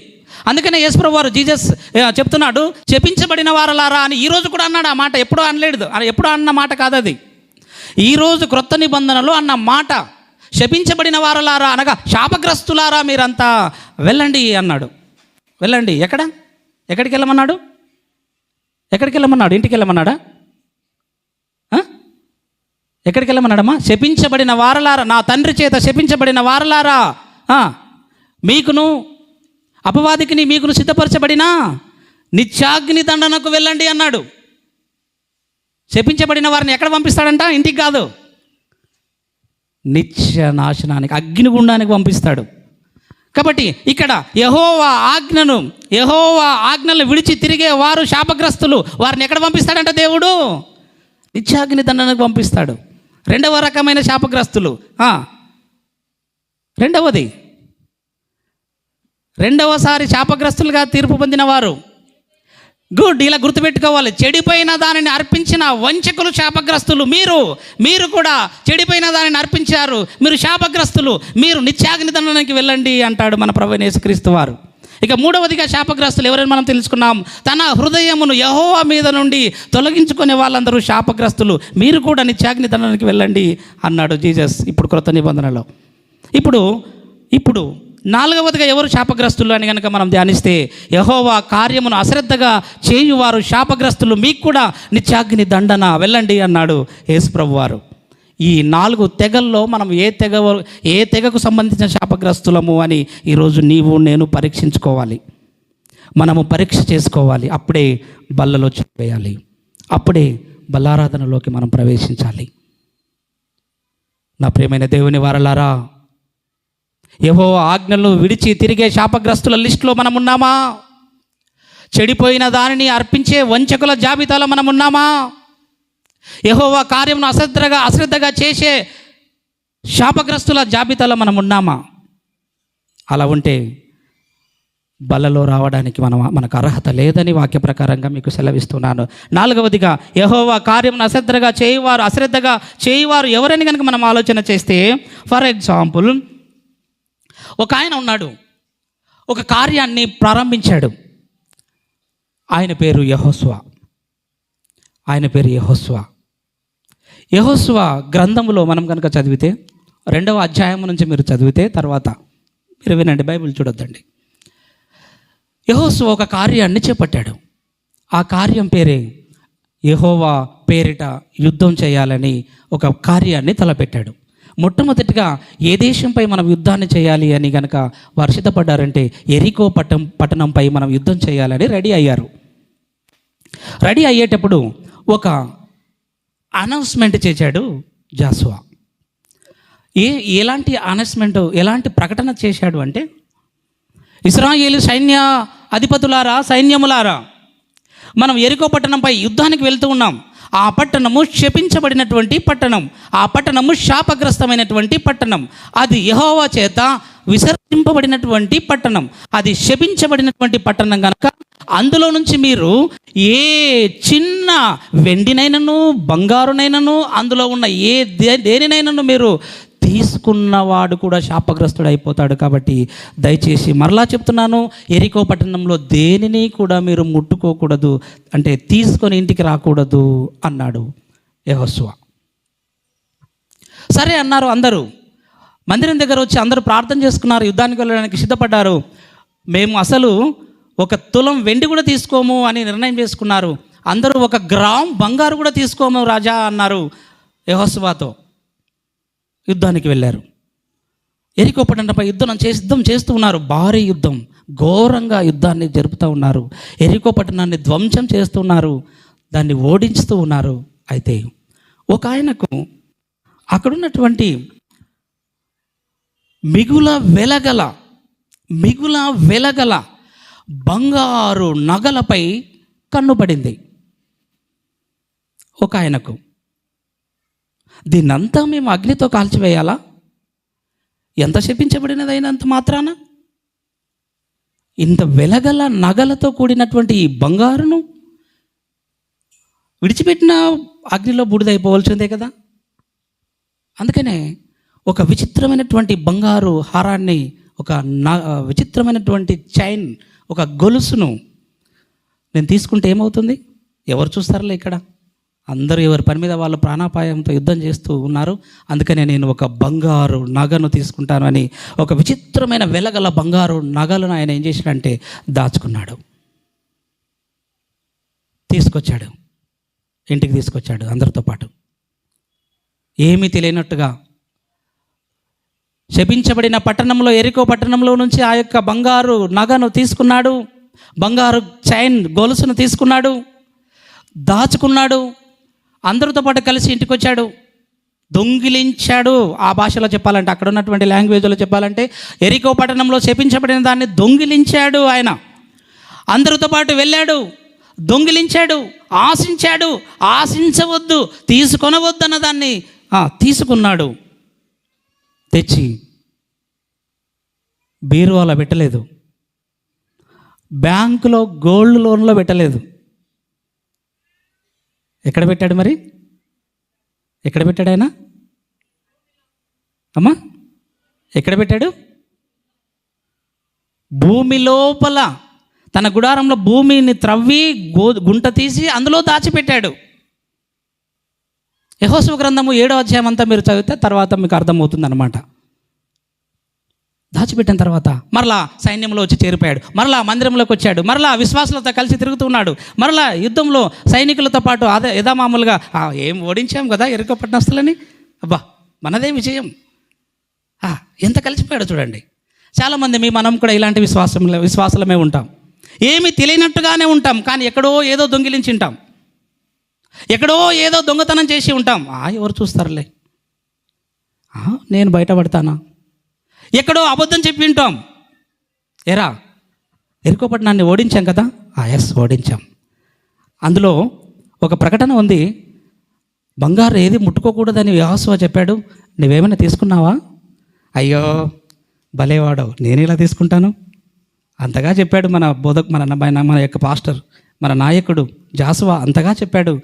అందుకనే యేసుప్రభువు వారు జీసస్ చెప్తున్నాడు, శపించబడిన వారలారా అని. ఈరోజు కూడా అన్నాడు. ఆ మాట ఎప్పుడో అనలేదు, ఎప్పుడో అన్న మాట కాదు అది. ఈరోజు క్రొత్త నిబంధనలో అన్న మాట, శపించబడిన వారలారా అనగా శాపగ్రస్తులారా మీరంతా వెళ్ళండి అన్నాడు. వెళ్ళండి. ఎక్కడికి వెళ్ళమన్నాడు? ఎక్కడికి వెళ్ళమన్నాడు? ఇంటికి వెళ్ళమన్నాడా? ఎక్కడికి వెళ్ళమన్నాడమ్మా? శపించబడిన వారలారా, నా తండ్రి చేత శపించబడిన వారలారా, మీకును అపవాదికిని మీకును సిద్ధపరచబడిన నిత్యాగ్ని దండనకు వెళ్ళండి అన్నాడు. శపించబడిన వారిని ఎక్కడ పంపిస్తాడంట? ఇంటికి కాదు, నిత్య నాశనానికి, అగ్నిగుండానికి పంపిస్తాడు. కాబట్టి ఇక్కడ యెహోవా ఆజ్ఞలు విడిచి తిరిగే వారు శాపగ్రస్తులు. వారిని ఎక్కడ పంపిస్తాడంట దేవుడు? నిత్యాగ్ని దండనకు పంపిస్తాడు. రెండవ రకమైన శాపగ్రస్తులు. రెండవసారి శాపగ్రస్తులుగా తీర్పు పొందిన వారు. గుడ్, ఇలా గుర్తుపెట్టుకోవాలి. చెడిపోయిన దానిని అర్పించిన వంచకులు శాపగ్రస్తులు. మీరు కూడా చెడిపోయిన దానిని అర్పించారు, మీరు శాపగ్రస్తులు, మీరు నిత్యాగ్ని దండనకి వెళ్ళండి అంటాడు మన ప్రభువైన యేసుక్రీస్తు వారు. ఇక మూడవదిగా శాపగ్రస్తులు ఎవరైనా మనం తెలుసుకున్నాం. తన హృదయమును యెహోవా మీద నుండి తొలగించుకునే వాళ్ళందరూ శాపగ్రస్తులు, మీరు కూడా నిత్యాగ్ని దండనకి వెళ్ళండి అన్నాడు జీసస్ ఇప్పుడు క్రొత్త నిబంధనలో. ఇప్పుడు నాలుగవదిగా ఎవరు శాపగ్రస్తులు అని కనుక మనం ధ్యానిస్తే, యెహోవా కార్యమును అశ్రద్ధగా చేయువారు శాపగ్రస్తులు, మీకు కూడా నిత్యాగ్ని దండన వెళ్ళండి అన్నాడు యేసుప్రభు వారు. ఈ 4 తెగల్లో మనం ఏ తెగకు సంబంధించిన శాపగ్రస్తులము అని ఈరోజు నీవు నేను పరీక్షించుకోవాలి. మనము పరీక్ష చేసుకోవాలి. అప్పుడే బల్లలో చెప్పేయాలి, అప్పుడే బల్లారాధనలోకి మనం ప్రవేశించాలి. నా ప్రియమైన దేవుని వారలారా, యెహోవా ఆజ్ఞలను విడిచి తిరిగే శాపగ్రస్తుల లిస్టులో మనం ఉన్నామా? చెడిపోయిన దానిని అర్పించే వంచకుల జాబితాలో మనం ఉన్నామా? యెహోవా కార్యమును అశ్రద్ధగా చేసే శాపగ్రస్తుల జాబితాలో మనం ఉన్నామా? అలా ఉంటే బలలో రావడానికి మనకు అర్హత లేదని వాక్య ప్రకారంగా మీకు సెలవిస్తున్నాను. నాలుగవదిగా యెహోవా కార్యమును అశ్రద్ధగా చేయువారు ఎవరని కనుక మనం ఆలోచన చేస్తే, ఫర్ ఎగ్జాంపుల్, ఒక ఆయన ఉన్నాడు, ఒక కార్యాన్ని ప్రారంభించాడు. ఆయన పేరు యెహోషువ గ్రంథములో మనం కనుక చదివితే, 2వ అధ్యాయం నుంచి మీరు చదివితే, తర్వాత మీరు వినండి, బైబిల్ చూడొద్దండి. యెహోషువ ఒక కార్యాన్ని చేపట్టాడు. ఆ కార్యం పేరే యెహోవా పేరిట యుద్ధం చేయాలని ఒక కార్యాన్ని తలపెట్టాడు. మొట్టమొదటిగా ఏ దేశంపై మనం యుద్ధాన్ని చేయాలి అని కనుక వారు సిద్ధపడ్డారంటే యెరికో పట్టణంపై మనం యుద్ధం చేయాలని రెడీ అయ్యారు. రెడీ అయ్యేటప్పుడు ఒక అనౌన్స్మెంట్ చేశాడు జాషువా. ఎలాంటి ప్రకటన చేశాడు అంటే, ఇశ్రాయేలు సైన్య అధిపతులారా, సైన్యములారా, మనం యెరికో పట్టణంపై యుద్ధానికి వెళ్తూ ఉన్నాం. ఆ పట్టణము శపించబడినటువంటి పట్టణం, ఆ పట్టణము శాపగ్రస్తమైనటువంటి పట్టణం, అది యెహోవా చేత విసర్జింపబడినటువంటి పట్టణం, అది శపించబడినటువంటి పట్టణం కనుక అందులో నుంచి మీరు ఏ చిన్న వెండినైనను బంగారునైనను అందులో ఉన్న దేనినైనను మీరు తీసుకున్నవాడు కూడా శాపగ్రస్తుడు అయిపోతాడు. కాబట్టి దయచేసి మరలా చెప్తున్నాను, యెరికో పట్టణంలో దేనిని కూడా మీరు ముట్టుకోకూడదు, అంటే తీసుకొని ఇంటికి రాకూడదు అన్నాడు యెహోషువ. సరే అన్నారు అందరూ. మందిరం దగ్గర వచ్చి అందరూ ప్రార్థన చేసుకున్నారు, యుద్ధానికి వెళ్ళడానికి సిద్ధపడ్డారు. మేము అసలు 1 తులం వెండి కూడా తీసుకోము అని నిర్ణయం చేసుకున్నారు. అందరూ 1 గ్రామ్ బంగారు కూడా తీసుకోము రాజా అన్నారు యెహోషువతో. యుద్ధానికి వెళ్ళారు. యెరికో పట్టణంపై యుద్ధం చేస్తూ ఉన్నారు. భారీ యుద్ధం, ఘోరంగా యుద్ధాన్ని జరుపుతూ ఉన్నారు. యెరికో పట్టణాన్ని ధ్వంసం చేస్తున్నారు, దాన్ని ఓడించుతూ ఉన్నారు. అయితే ఒక ఆయనకు అక్కడున్నటువంటి మిగుల వెలగల బంగారు నగలపై కన్ను పడింది ఒక ఆయనకు. దీన్నంతా మేము అగ్నితో కాల్చివేయాలా? ఎంత శపించబడినదైనంత మాత్రాన ఇంత వెలగల నగలతో కూడినటువంటి ఈ బంగారును విడిచిపెట్టిన అగ్నిలో బూడిదైపోవలసిందే కదా. అందుకనే ఒక విచిత్రమైనటువంటి బంగారు హారాన్ని, ఒక విచిత్రమైనటువంటి చైన్, ఒక గొలుసును నేను తీసుకుంటే ఏమవుతుంది? ఎవరు చూస్తారులే, ఇక్కడ అందరూ ఎవరి పని మీద వాళ్ళు ప్రాణాపాయంతో యుద్ధం చేస్తూ ఉన్నారు. అందుకనే నేను ఒక బంగారు నగను తీసుకుంటాను అని ఒక విచిత్రమైన వెలగల బంగారు నగలను ఆయన ఏం చేశాడంటే దాచుకున్నాడు. తీసుకొచ్చాడు, ఇంటికి తీసుకొచ్చాడు అందరితో పాటు. ఏమీ తెలియనట్టుగా శపించబడిన పట్టణంలో, ఎరికో పట్టణంలో నుంచి ఆ యొక్క బంగారు నగను తీసుకున్నాడు, బంగారు చైన్ గొలుసును తీసుకున్నాడు, దాచుకున్నాడు. అందరితో పాటు కలిసి ఇంటికి వచ్చాడు, దొంగిలించాడు. ఆ భాషలో చెప్పాలంటే, అక్కడ ఉన్నటువంటి లాంగ్వేజ్లో చెప్పాలంటే, ఎరికో పట్టణంలో శపించబడిన దాన్ని దొంగిలించాడు. ఆయన అందరితో పాటు వెళ్ళాడు, దొంగిలించాడు, ఆశించాడు. ఆశించవద్దు, తీసుకొనవద్దు అన్న దాన్ని తీసుకున్నాడు. తెచ్చి బీరువాలో పెట్టలేదు, బ్యాంకులో గోల్డ్ లోన్లో పెట్టలేదు. ఎక్కడ పెట్టాడు మరి? ఎక్కడ పెట్టాడు ఆయన? అమ్మా, ఎక్కడ పెట్టాడు? భూమి లోపల, తన గుడారంలో భూమిని త్రవ్వి గుంట తీసి అందులో దాచిపెట్టాడు. యెహోషువ గ్రంథము 7వ అధ్యాయం అంతా మీరు చదివితే తర్వాత మీకు అర్థమవుతుంది అన్నమాట. దాచిపెట్టిన తర్వాత మరలా సైన్యంలో వచ్చి చేరిపోయాడు, మరలా మందిరంలోకి వచ్చాడు, మరలా విశ్వాసులతో కలిసి తిరుగుతున్నాడు, మరలా యుద్ధంలో సైనికులతో పాటు అదే యథామామూలుగా ఏం ఓడించాం కదా ఎరికో పట్టణస్తులని, అబ్బా మనదే విజయం, ఎంత కలిసిపోయాడు చూడండి. చాలామంది మనం కూడా ఇలాంటి విశ్వాసలమే ఉంటాం. ఏమీ తెలియనట్టుగానే ఉంటాం, కానీ ఎక్కడో ఏదో దొంగిలించి ఉంటాం, ఎక్కడో ఏదో దొంగతనం చేసి ఉంటాం. ఎవరు చూస్తారులే, నేను బయటపడతానా? ఎక్కడో అబద్ధం చెప్పి ఉంటాం. ఎరికో పట్టణాన్ని ఓడించాం కదా, ఎస్ ఓడించాం. అందులో ఒక ప్రకటన ఉంది, బంగారు ఏది ముట్టుకోకూడదని యెహోషువ చెప్పాడు. నువ్వేమైనా తీసుకున్నావా? అయ్యో భలేవాడవు, నేను ఇలా తీసుకుంటాను అంతగా చెప్పాడు మన యొక్క పాస్టర్, మన నాయకుడు జాషువా అంతగా చెప్పాడు.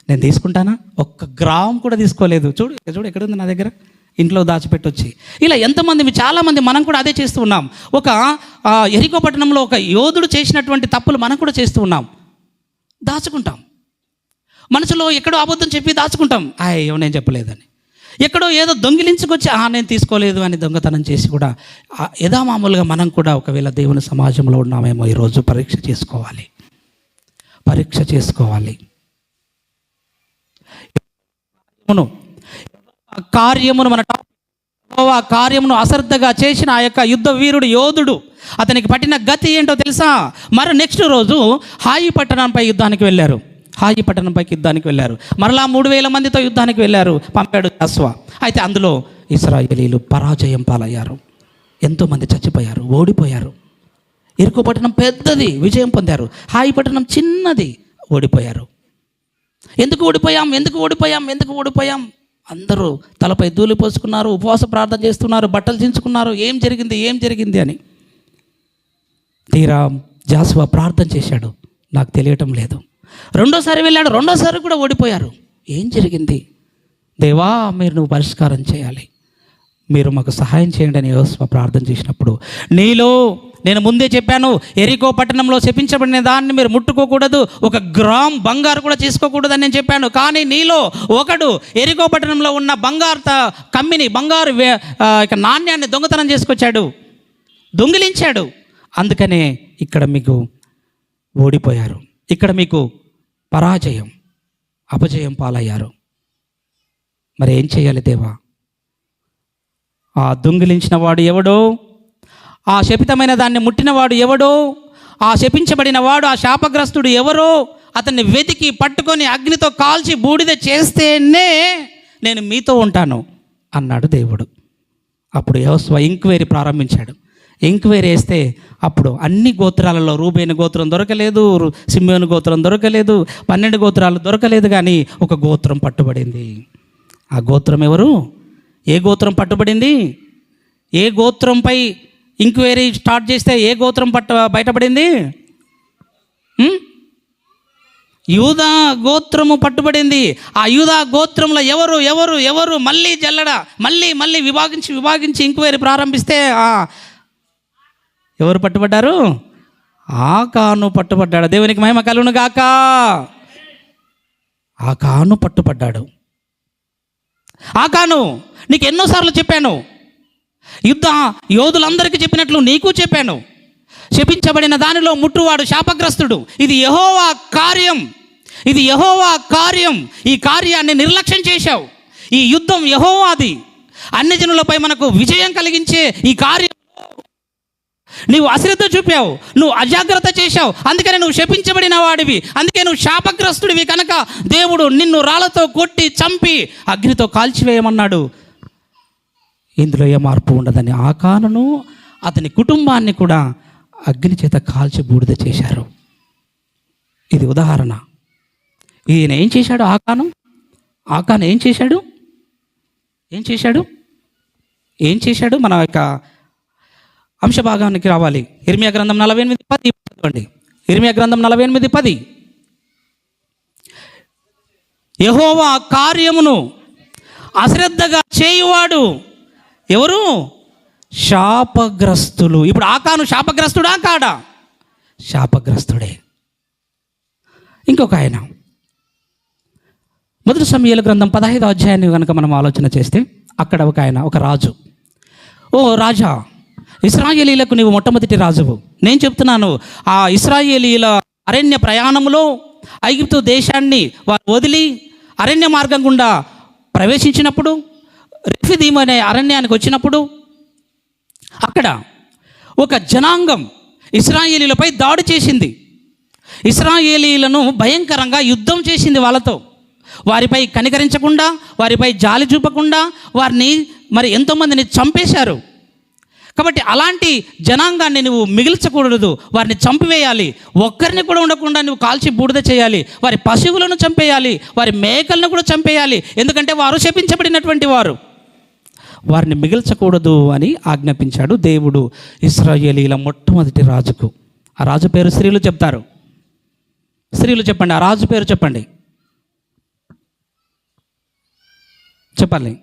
నేను తీసుకుంటానా? 1 గ్రామ్ కూడా తీసుకోలేదు. చూడు ఎక్కడుంది నా దగ్గర, ఇంట్లో దాచిపెట్టొచ్చి. ఇలా ఎంతమంది, చాలామంది మనం కూడా అదే చేస్తూ ఉన్నాం. ఒక ఎరికో పట్టణంలో ఒక యోధుడు చేసినటువంటి తప్పులు మనం కూడా చేస్తూ ఉన్నాం. దాచుకుంటాం, మనసులో ఎక్కడో అబద్ధం చెప్పి దాచుకుంటాం, అయ్యో నేను చెప్పలేదని. ఎక్కడో ఏదో దొంగిలించుకొచ్చి నేను తీసుకోలేదు అని దొంగతనం చేసి కూడా యథామామూలుగా మనం కూడా ఒకవేళ దేవుని సమాజంలో ఉన్నామేమో ఈరోజు పరీక్ష చేసుకోవాలి. కార్యమును అశ్రద్ధగా చేసిన ఆ యొక్క యుద్ధ వీరుడు, యోధుడు, అతనికి పట్టిన గతి ఏంటో తెలుసా? మరి నెక్స్ట్ రోజు హాయి పట్టణంపైకి యుద్ధానికి వెళ్ళారు. మరలా 3000 మందితో యుద్ధానికి వెళ్ళారు, పంపాడు జాషువా. అయితే అందులో ఇశ్రాయేలీయులు పరాజయం పాలయ్యారు, ఎంతోమంది చచ్చిపోయారు, ఓడిపోయారు. ఎరికో పట్టణం పెద్దది, విజయం పొందారు. హాయి పట్టణం చిన్నది, ఓడిపోయారు. ఎందుకు ఓడిపోయాం? అందరూ తలపై ధూళి పోసుకున్నారు, ఉపవాస ప్రార్థన చేస్తున్నారు, బట్టలు చించుకున్నారు. ఏం జరిగింది అని. తీరా జాషువా ప్రార్థన చేశాడు, నాకు తెలియటం లేదు. రెండోసారి వెళ్ళాడు, రెండోసారి కూడా ఓడిపోయారు. ఏం జరిగింది? దేవా, నువ్వు పరిష్కారం చేయాలి, మీరు మాకు సహాయం చేయండి అని యెహోషువ ప్రార్థన చేసినప్పుడు, నేను ముందే చెప్పాను, ఎరికో పట్టణంలో శపించబడిన దాన్ని మీరు ముట్టుకోకూడదు, 1 గ్రామ్ బంగారు కూడా తీసుకోకూడదని నేను చెప్పాను. కానీ నీలో ఒకడు ఎరికో పట్టణంలో ఉన్న బంగారు నాణ్యాన్ని దొంగతనం చేసుకొచ్చాడు, దొంగిలించాడు. అందుకనే ఇక్కడ మీకు ఓడిపోయారు, ఇక్కడ మీకు అపజయం పాలయ్యారు. మరి ఏం చేయాలి దేవా? ఆ దొంగిలించిన వాడు ఎవడో, ఆ శపితమైన దాన్ని ముట్టినవాడు ఎవడో, ఆ శపించబడిన వాడు, ఆ శాపగ్రస్తుడు ఎవరో, అతన్ని వెతికి పట్టుకొని అగ్నితో కాల్చి బూడిద చేస్తేనే నేను మీతో ఉంటాను అన్నాడు దేవుడు. అప్పుడు యెహోషువ ఎంక్వైరీ ప్రారంభించాడు. ఎంక్వైరీ వేస్తే అప్పుడు అన్ని గోత్రాలలో రూబేను గోత్రం దొరకలేదు, సిమ్యోను గోత్రం దొరకలేదు, 12 గోత్రాలు దొరకలేదు, కానీ ఒక గోత్రం పట్టుబడింది. ఆ గోత్రం ఎవరు? ఏ గోత్రం పట్టుబడింది? ఏ గోత్రంపై ఎంక్వైరీ స్టార్ట్ చేస్తే ఏ గోత్రం బయటపడింది? యూదా గోత్రము పట్టుబడింది. ఆ యూదా గోత్రంలో ఎవరు ఎవరు ఎవరు మళ్ళీ జల్లడ మళ్ళీ విభాగించి ఎంక్వైరీ ప్రారంభిస్తే ఎవరు పట్టుబడ్డారు? ఆకాను పట్టుబడ్డాడు. దేవునికి మహిమ కలుగును గాక. ఆకాను పట్టుబడ్డాడు. ఆకాను, నీకు ఎన్నోసార్లు చెప్పాను, యుద్ధ యోధులందరికీ చెప్పినట్లు నీకు చెప్పాను, శపించబడిన దానిలో ముట్టువాడు శాపగ్రస్తుడు. ఇది యెహోవా కార్యం, ఇది యెహోవా కార్యం. ఈ కార్యాన్ని నిర్లక్ష్యం చేశావు. ఈ యుద్ధం యెహోవాది. అన్ని జనులపై మనకు విజయం కలిగించే ఈ కార్యం నీవు అశ్రద్ధ చూపావు, నువ్వు అజాగ్రత్త చేశావు. అందుకని నువ్వు శపించబడిన వాడివి, అందుకే నువ్వు శాపగ్రస్తుడివి. కనుక దేవుడు నిన్ను రాళ్లతో కొట్టి చంపి అగ్నితో కాల్చివేయమన్నాడు. ఇందులో ఏ మార్పు ఉండదని ఆకానును అతని కుటుంబాన్ని కూడా అగ్ని చేత కాల్చి బూడిద చేశారు. ఇది ఉదాహరణ. ఈయన ఏం చేశాడు? ఆకాను ఏం చేశాడు? మన యొక్క అంశభాగానికి రావాలి. ఇర్మియా గ్రంథం 48:10 చదవండి. ఇర్మియా గ్రంథం 48:10. యెహోవా కార్యమును అశ్రద్ధగా చేయువాడు ఎవరు? శాపగ్రస్తులు. ఇప్పుడు ఆకాను శాపగ్రస్తుడా కాడా? శాపగ్రస్తుడే. ఇంకొక ఆయన, మొదటి సమూయేలు గ్రంథం 15వ అధ్యాయాన్ని కనుక మనం ఆలోచన చేస్తే అక్కడ ఒక ఆయన, ఒక రాజు, ఓ రాజా, ఇశ్రాయేలీలకు నీవు మొట్టమొదటి రాజువు. నేను చెప్తున్నాను, ఆ ఇశ్రాయేలీల అరణ్య ప్రయాణములో ఐగుప్తు దేశాన్ని వారు వదిలి అరణ్య మార్గం గుండా ప్రవేశించినప్పుడు, రెఫీదీము అనే అరణ్యానికి వచ్చినప్పుడు అక్కడ ఒక జనాంగం ఇశ్రాయేలీలపై దాడి చేసింది. ఇశ్రాయేలీలను భయంకరంగా యుద్ధం చేసింది. వాళ్ళతో వారిపై కనికరించకుండా, వారిపై జాలి చూపకుండా వారిని మరి ఎంతోమందిని చంపేశారు. కాబట్టి అలాంటి జనాంగాన్ని నువ్వు మిగిల్చకూడదు, వారిని చంపివేయాలి. ఒక్కరిని కూడా ఉండకుండా నువ్వు కాల్చి బూడిద చేయాలి. వారి పశువులను చంపేయాలి, వారి మేకలను కూడా చంపేయాలి. ఎందుకంటే వారు శపించబడినటువంటి వారు. వారిని మిగిల్చకూడదు అని ఆజ్ఞాపించాడు దేవుడు ఇశ్రాయేలీల మొట్టమొదటి రాజుకు. ఆ రాజు పేరు స్త్రీలు చెప్తారు. స్త్రీలు చెప్పండి, ఆ రాజు పేరు చెప్పండి, చెప్పాలి.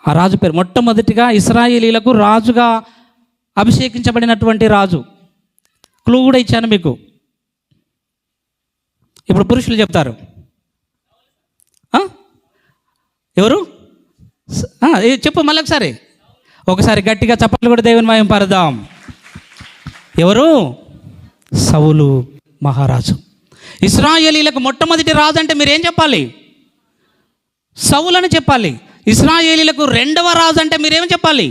ఆ రాజు పేరు మొట్టమొదటిగా ఇశ్రాయేలీలకు రాజుగా అభిషేకించబడినటువంటి రాజు. క్లూ కూడా ఇచ్చాను మీకు. ఇప్పుడు పురుషులు చెప్తారు. ఎవరు? చెప్పు మళ్ళీ ఒకసారి గట్టిగా చప్పట్లు కూడా దేవుని మహిమ పరదాం. ఎవరు? సౌలు మహారాజు. ఇశ్రాయేలీలకు మొట్టమొదటి రాజు అంటే మీరేం చెప్పాలి? సౌలు అని చెప్పాలి. ఇశ్రాయేలీలకు రెండవ రాజు అంటే మీరేం చెప్పాలి?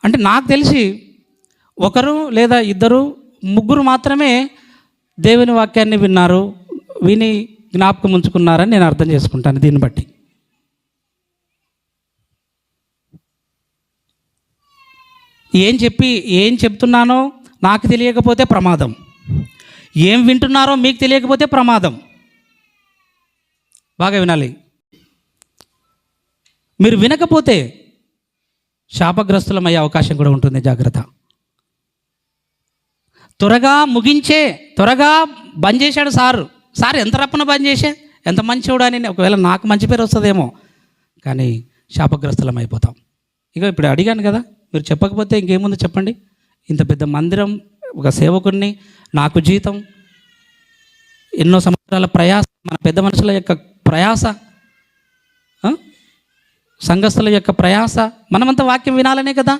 అంటే నాకు తెలిసి ఒకరు లేదా ఇద్దరు ముగ్గురు మాత్రమే దేవుని వాక్యాన్ని విన్నారు, విని జ్ఞాపకం ఉంచుకున్నారని నేను అర్థం చేసుకుంటాను. దీన్ని బట్టి ఏం చెప్తున్నానో నాకు తెలియకపోతే ప్రమాదం, ఏం వింటున్నారో మీకు తెలియకపోతే ప్రమాదం. బాగా వినాలి. మీరు వినకపోతే శాపగ్రస్తులమయ్యే అవకాశం కూడా ఉంటుంది. జాగ్రత్త. త్వరగా బంద్ చేశాడు సార్ ఎంత రప్పన బంద్ చేసే, ఎంత మంచివాడు అని ఒకవేళ నాకు మంచి పేరు వస్తుందేమో, కానీ శాపగ్రస్తులం అయిపోతాం. ఇక ఇప్పుడు అడిగాను కదా, మీరు చెప్పకపోతే ఇంకేముంది చెప్పండి. ఇంత పెద్ద మందిరం, ఒక సేవకుడిని, నాకు జీతం, ఎన్నో సంవత్సరాల ప్రయాస, మన పెద్ద మనుషుల యొక్క ప్రయాస, సంఘస్థుల యొక్క ప్రయాస, మనమంతా వాక్యం వినాలనే కదా.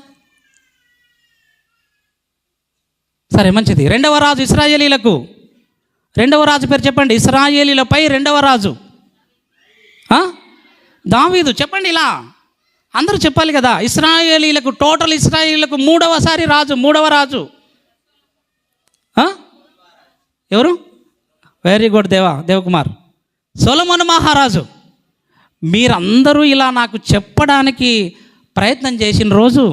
సరే, మంచిది. రెండవ రాజు ఇశ్రాయేలీలకు, రెండవ రాజు పేరు చెప్పండి. ఇశ్రాయేలీలపై రెండవ రాజు దావీదు. చెప్పండి, ఇలా అందరూ చెప్పాలి కదా. ఇశ్రాయేలీలకు, టోటల్ ఇశ్రాయేలీలకు మూడవ రాజు ఎవరు? Very good Devakumar. సొలొమోను మహారాజు. మీరందరూ ఇలా నాకు చెప్పడానికి ప్రయత్నం చేసిన రోజు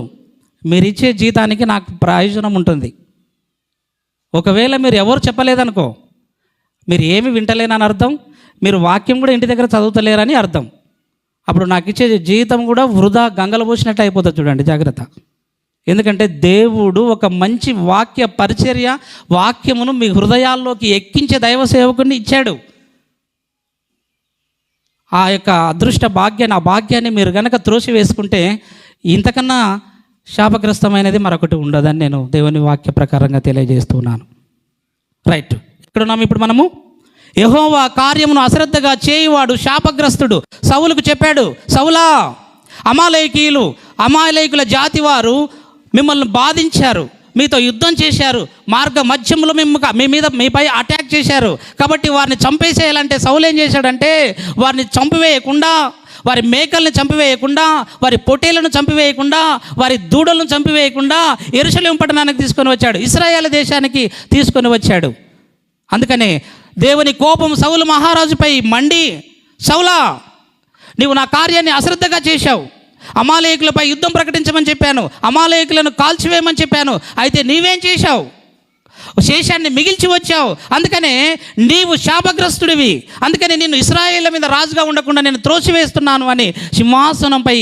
మీరిచ్చే జీతానికి నాకు ప్రయోజనం ఉంటుంది. ఒకవేళ మీరు ఎవరు చెప్పలేదనుకో, మీరు ఏమి వింటలేనని అర్థం, మీరు వాక్యం కూడా ఇంటి దగ్గర చదువుతలేరని అర్థం. అప్పుడు నాకు ఇచ్చే జీతం కూడా వృధా గంగలు పోసినట్టు అయిపోతుంది. చూడండి, జాగ్రత్త. ఎందుకంటే దేవుడు ఒక మంచి వాక్య పరిచర్య, వాక్యమును మీ హృదయాల్లోకి ఎక్కించే దైవ సేవకుడిని ఇచ్చాడు. ఆ యొక్క అదృష్ట భాగ్యాన్ని, ఆ భాగ్యాన్ని మీరు కనుక త్రోసి వేసుకుంటే ఇంతకన్నా శాపగ్రస్తమైనది మరొకటి ఉండదని నేను దేవుని వాక్య ప్రకారంగా తెలియజేస్తున్నాను. రైట్, ఇక్కడ ఉన్నాము ఇప్పుడు మనము. యెహోవా కార్యమును అశ్రద్ధగా చేయువాడు శాపగ్రస్తుడు. సౌలుకు చెప్పాడు, సౌలా, అమాలేకుల జాతి వారు మిమ్మల్ని బాధించారు, మీతో యుద్ధం చేశారు, మార్గ మధ్యంలో మీపై అటాక్ చేశారు, కాబట్టి వారిని చంపేసేయాలంటే సౌలు ఏం చేశాడంటే వారిని చంపివేయకుండా, వారి మేకల్ని చంపివేయకుండా, వారి పొట్టేళ్లను చంపివేయకుండా, వారి దూడలను చంపివేయకుండా యెరూషలేము పట్టణానికి తీసుకొని వచ్చాడు, ఇశ్రాయేలు దేశానికి తీసుకొని వచ్చాడు. అందుకనే దేవుని కోపం సౌలు మహారాజుపై మండి, సౌలా, నీవు నా కార్యాన్ని అశ్రద్ధగా చేశావు, అమాలేకులపై యుద్ధం ప్రకటించమని చెప్పాను, అమాలేకులను కాల్చివేయమని చెప్పాను, అయితే నీవేం చేశావు? శేషాన్ని మిగిల్చి వచ్చావు. అందుకనే నీవు శాపగ్రస్తుడివి, అందుకని నిన్ను ఇశ్రాయేళ్ల మీద రాజుగా ఉండకుండా నేను త్రోసివేస్తున్నాను అని సింహాసనంపై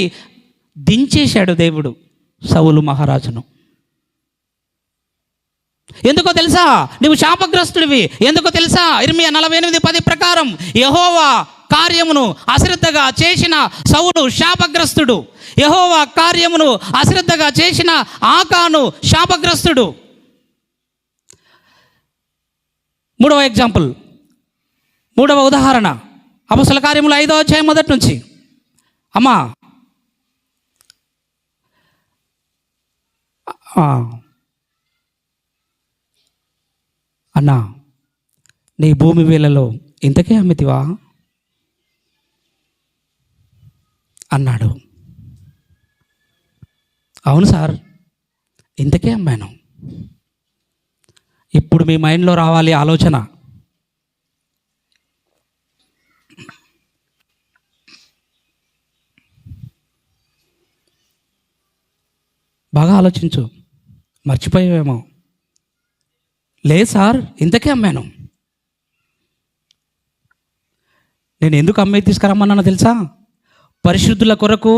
దించేశాడు దేవుడు సౌలు మహారాజును. ఎందుకో తెలుసా? నువ్వు శాపగ్రస్తుడివి. ఎందుకో తెలుసా? ఇర్మియా 48:10 ప్రకారం యెహోవా కార్యమును అశ్రద్ధగా చేసిన సౌలు శాపగ్రస్తుడు, యెహోవా కార్యమును అశ్రద్ధగా చేసిన ఆకాను శాపగ్రస్తుడు. మూడవ ఉదాహరణ అపొస్తలుల కార్యములు 5వ అధ్యాయం మొదటి నుంచి. అమ్మా, అన్నా, నీ భూమి వేలలో ఇంతకే అమ్మితివా అన్నాడు. అవును సార్, ఇంతకే అమ్మాను. ఇప్పుడు మీ మైండ్లో రావాలి ఆలోచన, బాగా ఆలోచించు. మర్చిపోయావేమో. లేదు సార్, ఇంతకే అమ్మాను. నేను ఎందుకు అమ్మాయి తీసుకురమ్మన్నానో తెలుసా? పరిశుద్ధుల కొరకు,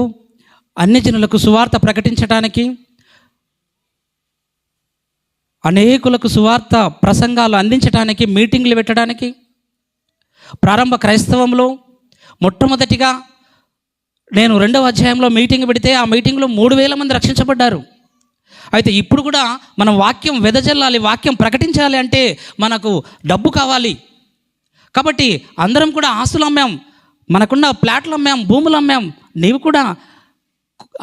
అన్యజనులకు సువార్త ప్రకటించడానికి, అనేకులకు సువార్త ప్రసంగాలు అందించడానికి, మీటింగ్లు పెట్టడానికి. ప్రారంభ క్రైస్తవంలో మొట్టమొదటిగా నేను 2వ అధ్యాయంలో మీటింగ్ పెడితే ఆ మీటింగ్లో 3,000 మంది రక్షించబడ్డారు. అయితే ఇప్పుడు కూడా మనం వాక్యం వెదజల్లాలి, వాక్యం ప్రకటించాలి అంటే మనకు డబ్బు కావాలి. కాబట్టి అందరం కూడా ఆస్తులు అమ్మాం, మనకున్న ప్లాట్లు అమ్మాం, భూములు అమ్మాం. నీవు కూడా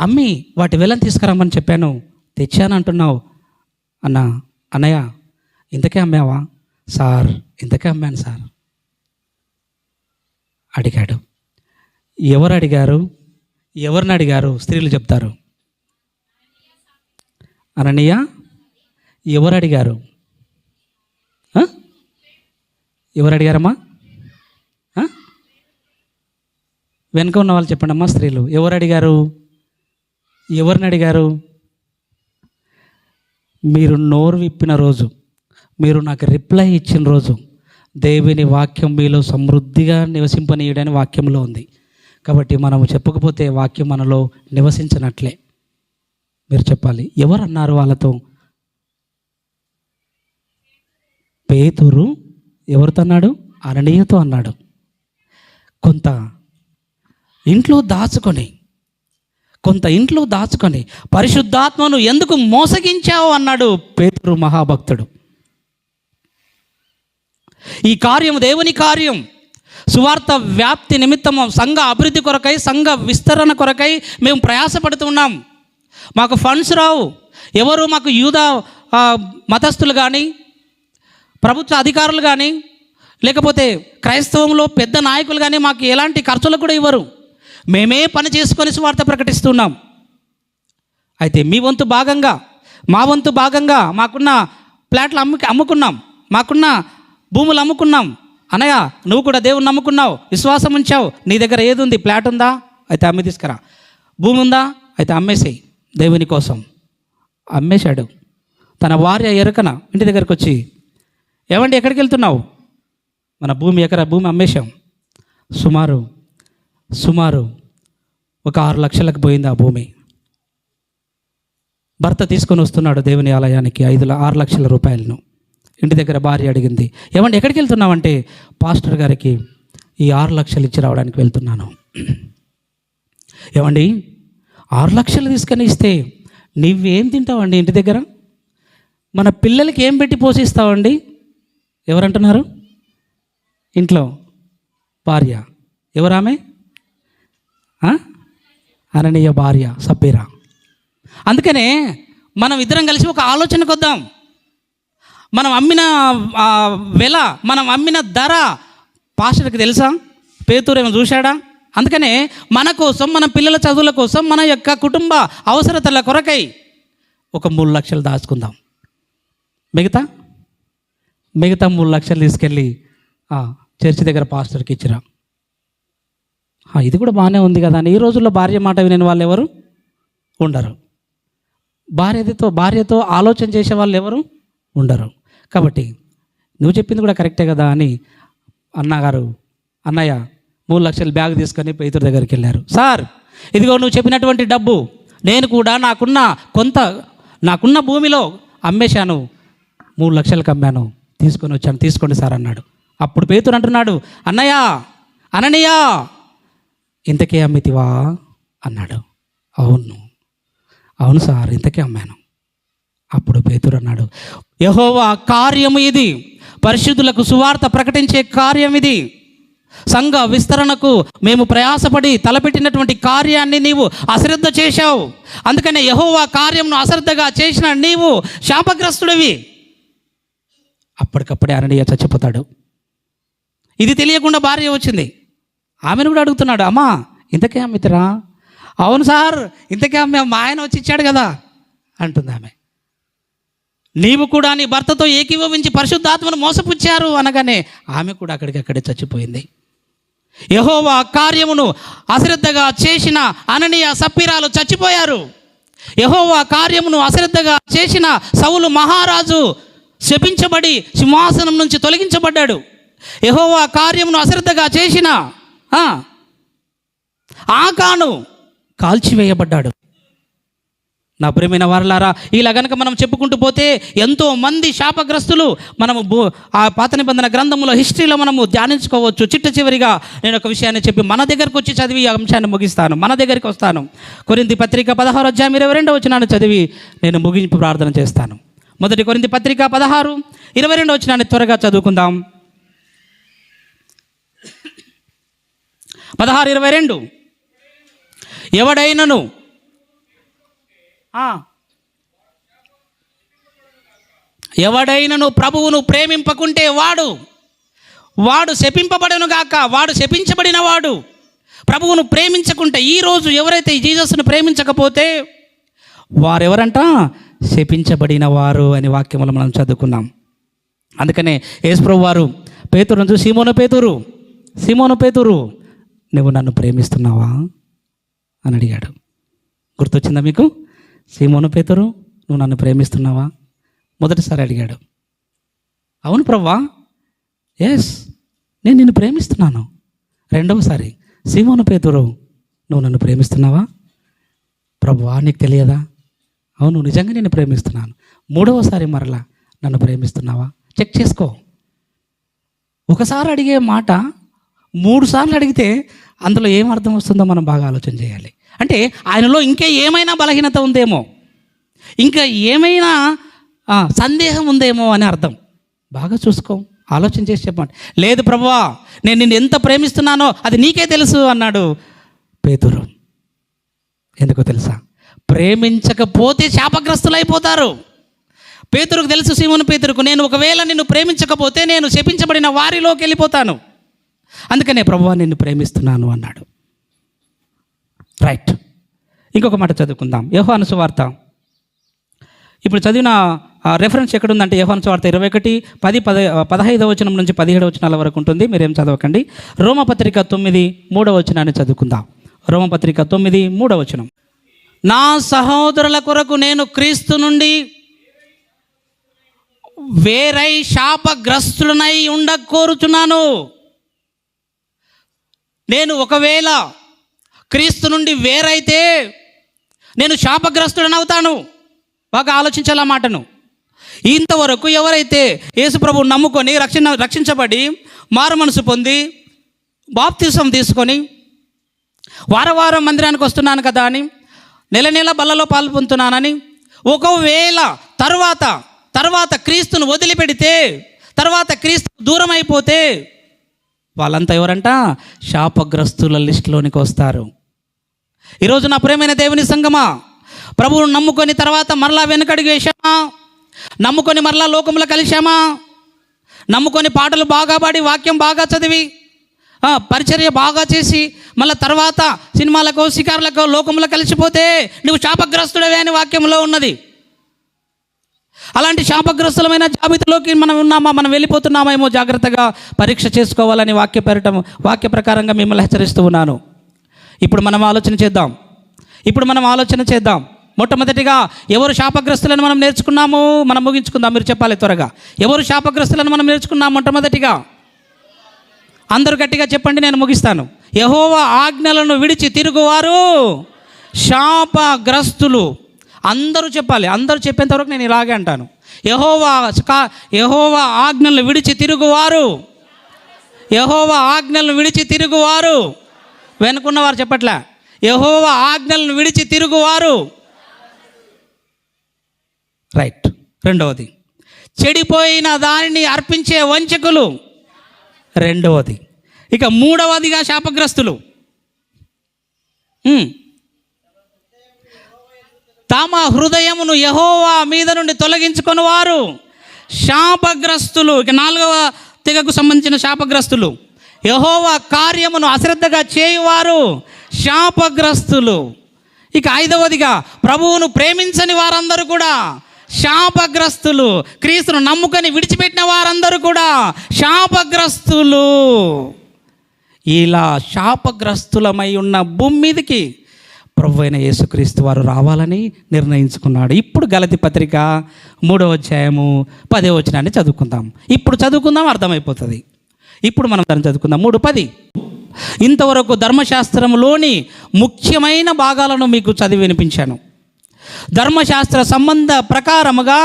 అమ్మి వాటి వెలను తీసుకురమ్మని చెప్పాను, తెచ్చాను అంటున్నావు. అన్నయ్య ఇంతకే అమ్మావా? సార్, ఇంతకే అమ్మాను సార్ అడిగాడు. ఎవరు అడిగారు? ఎవరిని అడిగారు? స్త్రీలు చెప్తారు. అననీయ, ఎవరు అడిగారు? ఎవరు అడిగారమ్మా? వెనుక ఉన్న వాళ్ళు చెప్పండి అమ్మా. స్త్రీలు ఎవరు అడిగారు? ఎవరిని అడిగారు? మీరు నోరు విప్పిన రోజు, మీరు నాకు రిప్లై ఇచ్చిన రోజు దేవుని వాక్యం మీలో సమృద్ధిగా నివసింపనీయడని వాక్యంలో ఉంది. కాబట్టి మనము చెప్పకపోతే వాక్యం మనలో నివసించినట్లే. మీరు చెప్పాలి. ఎవరు అన్నారు వాళ్ళతో? పేతురు ఎవరితో అన్నాడు? అననీయతో అన్నాడు. కొంత ఇంట్లో దాచుకొని పరిశుద్ధాత్మను ఎందుకు మోసగించావు అన్నాడు పేతురు మహాభక్తుడు. ఈ కార్యం దేవుని కార్యం, సువార్త వ్యాప్తి నిమిత్తము, సంఘ అభివృద్ధి కొరకై, సంఘ విస్తరణ కొరకై మేము ప్రయాసపడుతున్నాం. మాకు ఫండ్స్ రావు. ఎవరు మాకు యూద మతస్థులు కానీ, ప్రభుత్వ అధికారులు కానీ, లేకపోతే క్రైస్తవంలో పెద్ద నాయకులు కానీ మాకు ఎలాంటి ఖర్చులు కూడా ఇవ్వరు. మేమే పని చేసుకొని సువార్త ప్రకటిస్తున్నాం. అయితే మీ వంతు భాగంగా, మా వంతు భాగంగా మాకున్న ప్లాట్లు అమ్ముకున్నాం, మాకున్న భూములు అమ్ముకున్నాం, అన్నయ్య నువ్వు కూడా దేవుని నమ్ముకున్నావు, విశ్వాసం ఉంచావు, నీ దగ్గర ఏది ఉంది? ప్లాట్ ఉందా? అయితే అమ్మి తీసుకురా. భూమి ఉందా? అయితే అమ్మేసేయి. దేవుని కోసం అమ్మేశాడు. తన భార్య ఎరకన ఇంటి దగ్గరికి వచ్చి, ఏమండి ఎక్కడికి వెళ్తున్నావు? మన భూమి అమ్మేశాం. సుమారు ఒక 6 లక్షలకు పోయింది ఆ భూమి. భర్త తీసుకొని వస్తున్నాడు దేవుని ఆలయానికి 6 లక్షల రూపాయలను. ఇంటి దగ్గర భార్య అడిగింది, ఏమండి ఎక్కడికి వెళ్తున్నావంటే, పాస్టర్ గారికి ఈ 6 లక్షలు ఇచ్చి రావడానికి వెళ్తున్నాను. ఏమండి 6 లక్షలు తీసుకొని ఇస్తే నువ్వేం తింటావండి ఇంటి దగ్గర? మన పిల్లలకి ఏం పెట్టి పోషిస్తావండి? ఎవరంటున్నారు? ఇంట్లో భార్య. ఎవరామె? అననీయ భార్య సప్పీరా. అందుకనే మనం ఇద్దరం కలిసి ఒక ఆలోచనకు వద్దాం. మనం అమ్మిన మనం అమ్మిన ధర పాస్టర్కి తెలుసా? పేతురు ఏమో చూశాడా? అందుకనే మన కోసం, మన పిల్లల చదువుల కోసం, మన యొక్క కుటుంబ అవసరతల కొరకై ఒక 3 లక్షలు దాచుకుందాం. మిగతా 3 లక్షలు తీసుకెళ్ళి చర్చి దగ్గర పాస్టర్కి ఇచ్చిరా. ఇది కూడా బాగానే ఉంది కదా అని ఈ రోజుల్లో భార్య మాట వినని వాళ్ళు ఎవరు ఉండరు. భార్యతో ఆలోచన చేసే వాళ్ళు ఎవరు ఉండరు. కాబట్టి నువ్వు చెప్పింది కూడా కరెక్టే కదా అని అన్నయ్య 3 లక్షలు బ్యాగ్ తీసుకొని పేతురు దగ్గరికి వెళ్ళారు. సార్ ఇదిగో నువ్వు చెప్పినటువంటి డబ్బు నేను కూడా నాకున్న భూమిలో అమ్మేశాను, 3 లక్షలకు అమ్మాను, తీసుకొని వచ్చాను, తీసుకోండి సార్ అన్నాడు. అప్పుడు పేతురు అంటున్నాడు, అననీయ ఇంతకే అమ్మితివా అన్నాడు. అవును సార్ ఇంతకే అమ్మాను. అప్పుడు పేతురు అన్నాడు, యెహోవా కార్యము ఇది, పరిశుద్ధులకు సువార్త ప్రకటించే కార్యం ఇది, సంఘ విస్తరణకు మేము ప్రయాసపడి తలపెట్టినటువంటి కార్యాన్ని నీవు అశ్రద్ధ చేశావు. అందుకనే యెహోవా కార్యంను అశ్రద్ధగా చేసిన నీవు శాపగ్రస్తుడివి. అప్పటికప్పుడే అననీయ చచ్చిపోతాడు. ఇది తెలియకుండా భార్య వచ్చింది. ఆమెను కూడా అడుగుతున్నాడు, అమ్మా ఇంతకే అమ్మితిరా? అవును సార్ ఇంతకే అమ్మే, మా ఆయన వచ్చి ఇచ్చాడు కదా అంటుంది ఆమె. నీవు కూడా నీ భర్తతో ఏకీభవించి పరిశుద్ధాత్మను మోసపుచ్చారు అనగానే ఆమె కూడా అక్కడే చచ్చిపోయింది. యెహోవా కార్యమును అశ్రద్ధగా చేసిన అననీయ సప్పీరాలు చచ్చిపోయారు. యెహోవా కార్యమును అశ్రద్ధగా చేసిన సౌలు మహారాజు శపించబడి సింహాసనం నుంచి తొలగించబడ్డాడు. యెహోవా కార్యమును అశ్రద్ధగా చేసిన ఆకాను కాల్చివేయబడ్డాడు. నా ప్రియమైన వారలారా, ఇలా గనక మనం చెప్పుకుంటూ పోతే ఎంతో మంది శాపగ్రస్తులు మనము ఆ పాత నిబంధన గ్రంథంలో హిస్టరీలో మనము ధ్యానించుకోవచ్చు. చిట్ట చివరిగా నేను ఒక విషయాన్ని చెప్పి మన దగ్గరకు వచ్చి చదివి ఈ అంశాన్ని ముగిస్తాను. మన దగ్గరికి వస్తాను. కొరింథీ పత్రిక 16 అధ్యాయం 22వ వచనాన్ని చదివి నేను ముగింపు ప్రార్థన చేస్తాను. మొదటి కొరింథీ పత్రిక 16:22 వచనాన్ని త్వరగా చదువుకుందాం. 16:22 ఎవడైనను ప్రభువును ప్రేమింపకుంటే వాడు శపింపబడను గాక. వాడు శపించబడిన వాడు. ప్రభువును ప్రేమించకుంటే, ఈరోజు ఎవరైతే జీసస్ను ప్రేమించకపోతే వారెవరంట? శపించబడిన వారు అని వాక్యములు మనం చదువుకున్నాం. అందుకనే యేసుప్రభువు వారు పేతురును చూసి, సీమోను పేతురు నువ్వు నన్ను ప్రేమిస్తున్నావా అని అడిగాడు. గుర్తొచ్చిందా మీకు? సీమోను పేతురు నువ్వు నన్ను ప్రేమిస్తున్నావా? మొదటిసారి అడిగాడు. అవును ప్రభువా, ఎస్ నేను నిన్ను ప్రేమిస్తున్నాను. రెండవసారి, సీమోను పేతురు నువ్వు నన్ను ప్రేమిస్తున్నావా? ప్రభువా నీకు తెలియదా? అవును నిజంగా నేను ప్రేమిస్తున్నాను. మూడవసారి మరలా నన్ను ప్రేమిస్తున్నావా? చెక్ చేసుకో. ఒకసారి అడిగే మాట 3 సార్లు అడిగితే అందులో ఏం అర్థం వస్తుందో మనం బాగా ఆలోచన చేయాలి. అంటే ఆయనలో ఇంకా ఏమైనా బలహీనత ఉందేమో, ఇంకా ఏమైనా సందేహం ఉందేమో అని అర్థం. బాగా చూసుకో, ఆలోచన చేసి చెప్పండి. లేదు ప్రభువా నేను నిన్ను ఎంత ప్రేమిస్తున్నానో అది నీకే తెలుసు అన్నాడు పేతురు. ఎందుకో తెలుసా? ప్రేమించకపోతే శాపగ్రస్తులు అయిపోతారు. పేతురుకు తెలుసు, సీమోను పేతురుకు, నేను ఒకవేళ నిన్ను ప్రేమించకపోతే నేను శపించబడిన వారిలోకి వెళ్ళిపోతాను. అందుకనే ప్రభువా నిన్ను ప్రేమిస్తున్నాను అన్నాడు. రైట్. ఇంకొక మాట చదువుకుందాం. యోహాను సువార్త ఇప్పుడు చదివిన రెఫరెన్స్ ఎక్కడుందంటే యోహాను సువార్త 21:15 వచనం నుంచి 17 వచనాల వరకు ఉంటుంది. మీరేం చదవకండి. రోమపత్రిక 9:3 చదువుకుందాం. రోమపత్రిక 9:3. నా సహోదరుల కొరకు నేను క్రీస్తు నుండి వేరై శాపగ్రస్తులనై కోరుచున్నాను. నేను ఒకవేళ క్రీస్తు నుండి వేరైతే నేను శాపగ్రస్తుడనవుతాను. బాగా ఆలోచించాల మాటను. ఇంతవరకు ఎవరైతే యేసుప్రభువు నమ్ముకొని రక్షించబడి మారు మనసు పొంది బాప్తిసం తీసుకొని వారం మందిరానికి వస్తున్నాను కదా అని, నెల బల్లలో పాలు పొందుతున్నానని, ఒకవేళ తర్వాత క్రీస్తును వదిలిపెడితే, తర్వాత క్రీస్తు దూరం అయిపోతే వాళ్ళంతా ఎవరంట? శాపగ్రస్తుల లిస్టులోనికి వస్తారు. ఈరోజు నా ప్రియమైన దేవుని సంగమా, ప్రభువును నమ్ముకొని తర్వాత మరలా వెనుకడుగు వేసామా? నమ్ముకొని మరలా లోకంలో కలిశామా? నమ్ముకొని పాటలు బాగా పాడి వాక్యం బాగా చదివి పరిచర్య బాగా చేసి మళ్ళీ తర్వాత సినిమాలకు షికారులకు లోకంలో కలిసిపోతే నువ్వు శాపగ్రస్తుడవే అని వాక్యంలో ఉన్నది. అలాంటి శాపగ్రస్తులమైన జాబితాలోకి మనం వెళ్ళిపోతున్నామేమో జాగ్రత్తగా పరీక్ష చేసుకోవాలని వాక్య ప్రకారంగా మిమ్మల్ని హెచ్చరిస్తూ ఉన్నాను. ఇప్పుడు మనం ఆలోచన చేద్దాం. మొట్టమొదటిగా ఎవరు శాపగ్రస్తులను మనం నేర్చుకున్నాము? మనం ముగించుకుందాం. మీరు చెప్పాలి త్వరగా. ఎవరు శాపగ్రస్తులను మనం నేర్చుకున్నాం? మొట్టమొదటిగా అందరూ గట్టిగా చెప్పండి, నేను ముగిస్తాను. యెహోవా ఆజ్ఞలను విడిచి తిరుగువారు శాపగ్రస్తులు. అందరూ చెప్పాలి. అందరూ చెప్పేంత వరకు నేను ఇలాగే అంటాను. యెహోవా ఆజ్ఞలను విడిచి తిరుగువారు. వెనుకున్నవారు చెప్పట్లే. యెహోవా ఆజ్ఞలను విడిచి తిరుగువారు. రైట్. రెండవది, చెడిపోయిన దానిని అర్పించే వంచకులు. రెండవది. ఇక మూడవదిగా శాపగ్రస్తులు. తమ హృదయమును యెహోవా మీద నుండి తొలగించుకొని వారు శాపగ్రస్తులు. ఇక నాలుగవ తెగకు సంబంధించిన శాపగ్రస్తులు. యెహోవా కార్యమును అశ్రద్ధగా చేయువారు శాపగ్రస్తులు. ఇక ఐదవదిగా ప్రభువును ప్రేమించని వారందరూ కూడా శాపగ్రస్తులు. క్రీస్తును నమ్ముకొని విడిచిపెట్టిన వారందరూ కూడా శాపగ్రస్తులు. ఇలా శాపగ్రస్తులమై ఉన్న భూమి మీదకి ప్రభువైన యేసుక్రీస్తు వారు రావాలని నిర్ణయించుకున్నాడు. ఇప్పుడు గలతీ పత్రిక 3:10 చదువుకుందాం. అర్థమైపోతుంది. ఇప్పుడు మనం దాన్ని చదువుకుందాం. 3:10. ఇంతవరకు ధర్మశాస్త్రంలోని ముఖ్యమైన భాగాలను మీకు చదివి వినిపించాను. ధర్మశాస్త్ర సంబంధ ప్రకారముగా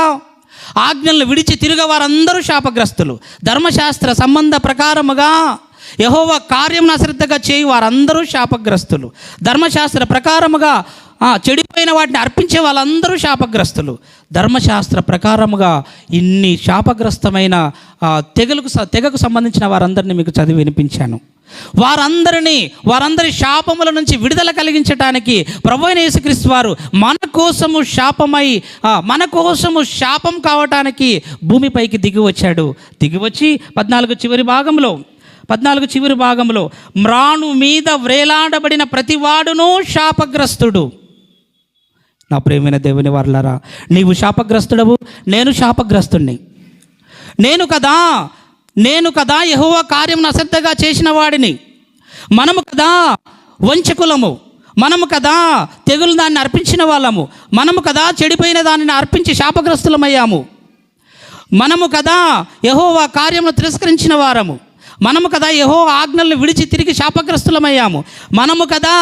ఆజ్ఞలను విడిచి తిరిగే వారందరూ శాపగ్రస్తులు. ధర్మశాస్త్ర సంబంధ ప్రకారముగా యెహోవా కార్యమును అశ్రద్ధగా చేయి వారందరూ శాపగ్రస్తులు. ధర్మశాస్త్ర ప్రకారముగా చెడిపోయిన వాటిని అర్పించే వాళ్ళందరూ శాపగ్రస్తులు. ధర్మశాస్త్ర ప్రకారముగా ఇన్ని శాపగ్రస్తమైన తెగకు సంబంధించిన వారందరినీ మీకు చదివి వినిపించాను. వారందరి శాపముల నుంచి విడుదల కలిగించటానికి ప్రభువైన యేసుక్రీస్తు వారు మన కోసము శాపం కావటానికి భూమిపైకి దిగివచ్చి 14 చివరి భాగంలో మ్రాను మీద వ్రేలాడబడిన ప్రతివాడును శాపగ్రస్తుడు. నా ప్రియమైన దేవుని వారలారా, నీవు శాపగ్రస్తుడవు, నేను శాపగ్రస్తుడిని. నేను కదా యెహోవా కార్యమును అశ్రద్ధగా చేసిన వాడిని. మనము కదా వంచకులము. మనము కదా తెగులు దాన్ని అర్పించిన వాళ్ళము. మనము కదా చెడిపోయిన దానిని అర్పించి శాపగ్రస్తులమయ్యాము. మనము కదా యెహోవా కార్యమును తిరస్కరించిన వారము. మనము కదా యెహోవా ఆజ్ఞలను విడిచి తిరిగి శాపగ్రస్తులమయ్యాము. మనము కదా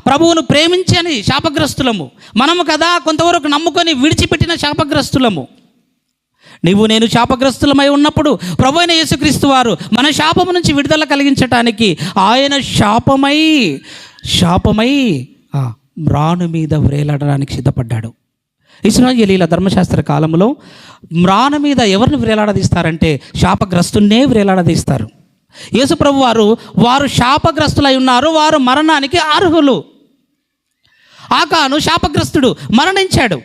ప్రభువును ప్రేమించని శాపగ్రస్తులము. మనము కదా కొంతవరకు నమ్ముకొని విడిచిపెట్టిన శాపగ్రస్తులము. నేను శాపగ్రస్తులమై ఉన్నప్పుడు ప్రభువైన యేసుక్రీస్తు వారు మన శాపము నుంచి విడుదల కలిగించటానికి ఆయన శాపమై మ్రాను మీద వ్రేలాడడానికి సిద్ధపడ్డాడు. ఇశ్రాయేలీయుల ధర్మశాస్త్ర కాలంలో మ్రాను మీద ఎవరిని వ్రేలాడదీస్తారంటే శాపగ్రస్తున్నే వ్రేలాడదీస్తారు. యేసుప్రభు వారు శాపగ్రస్తులై ఉన్నారు. వారు మరణానికి అర్హులు. ఆకాను శాపగ్రస్తుడు, మరణించాడు.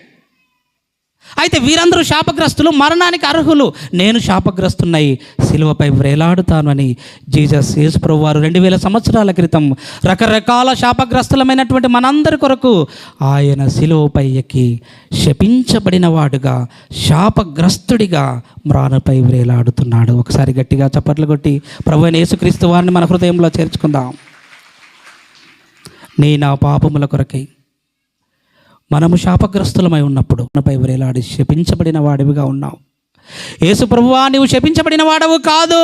అయితే వీరందరూ శాపగ్రస్తులు, మరణానికి అర్హులు. నేను శాపగ్రస్తున్నై సిలువపై వేలాడుతాను అని యేసు ప్రభువు వారు 2000 సంవత్సరాల క్రితం రకరకాల శాపగ్రస్తులమైనటువంటి మనందరి కొరకు ఆయన సిలువపై ఎక్కి శపించబడిన వాడుగా, శాపగ్రస్తుడిగా మ్రానుపై వేలాడుతున్నాడు. ఒకసారి గట్టిగా చప్పట్లు కొట్టి ప్రభువైన యేసుక్రీస్తు వారిని మన హృదయంలో చేర్చుకుందాం. నా పాపముల కొరకై మనము శాపగ్రస్తులమై ఉన్నప్పుడు మనపై వేలాడి శపించబడిన వాడివిగా ఉన్నావు. యేసు ప్రభువా, నువ్వు శపించబడిన వాడవు కాదు,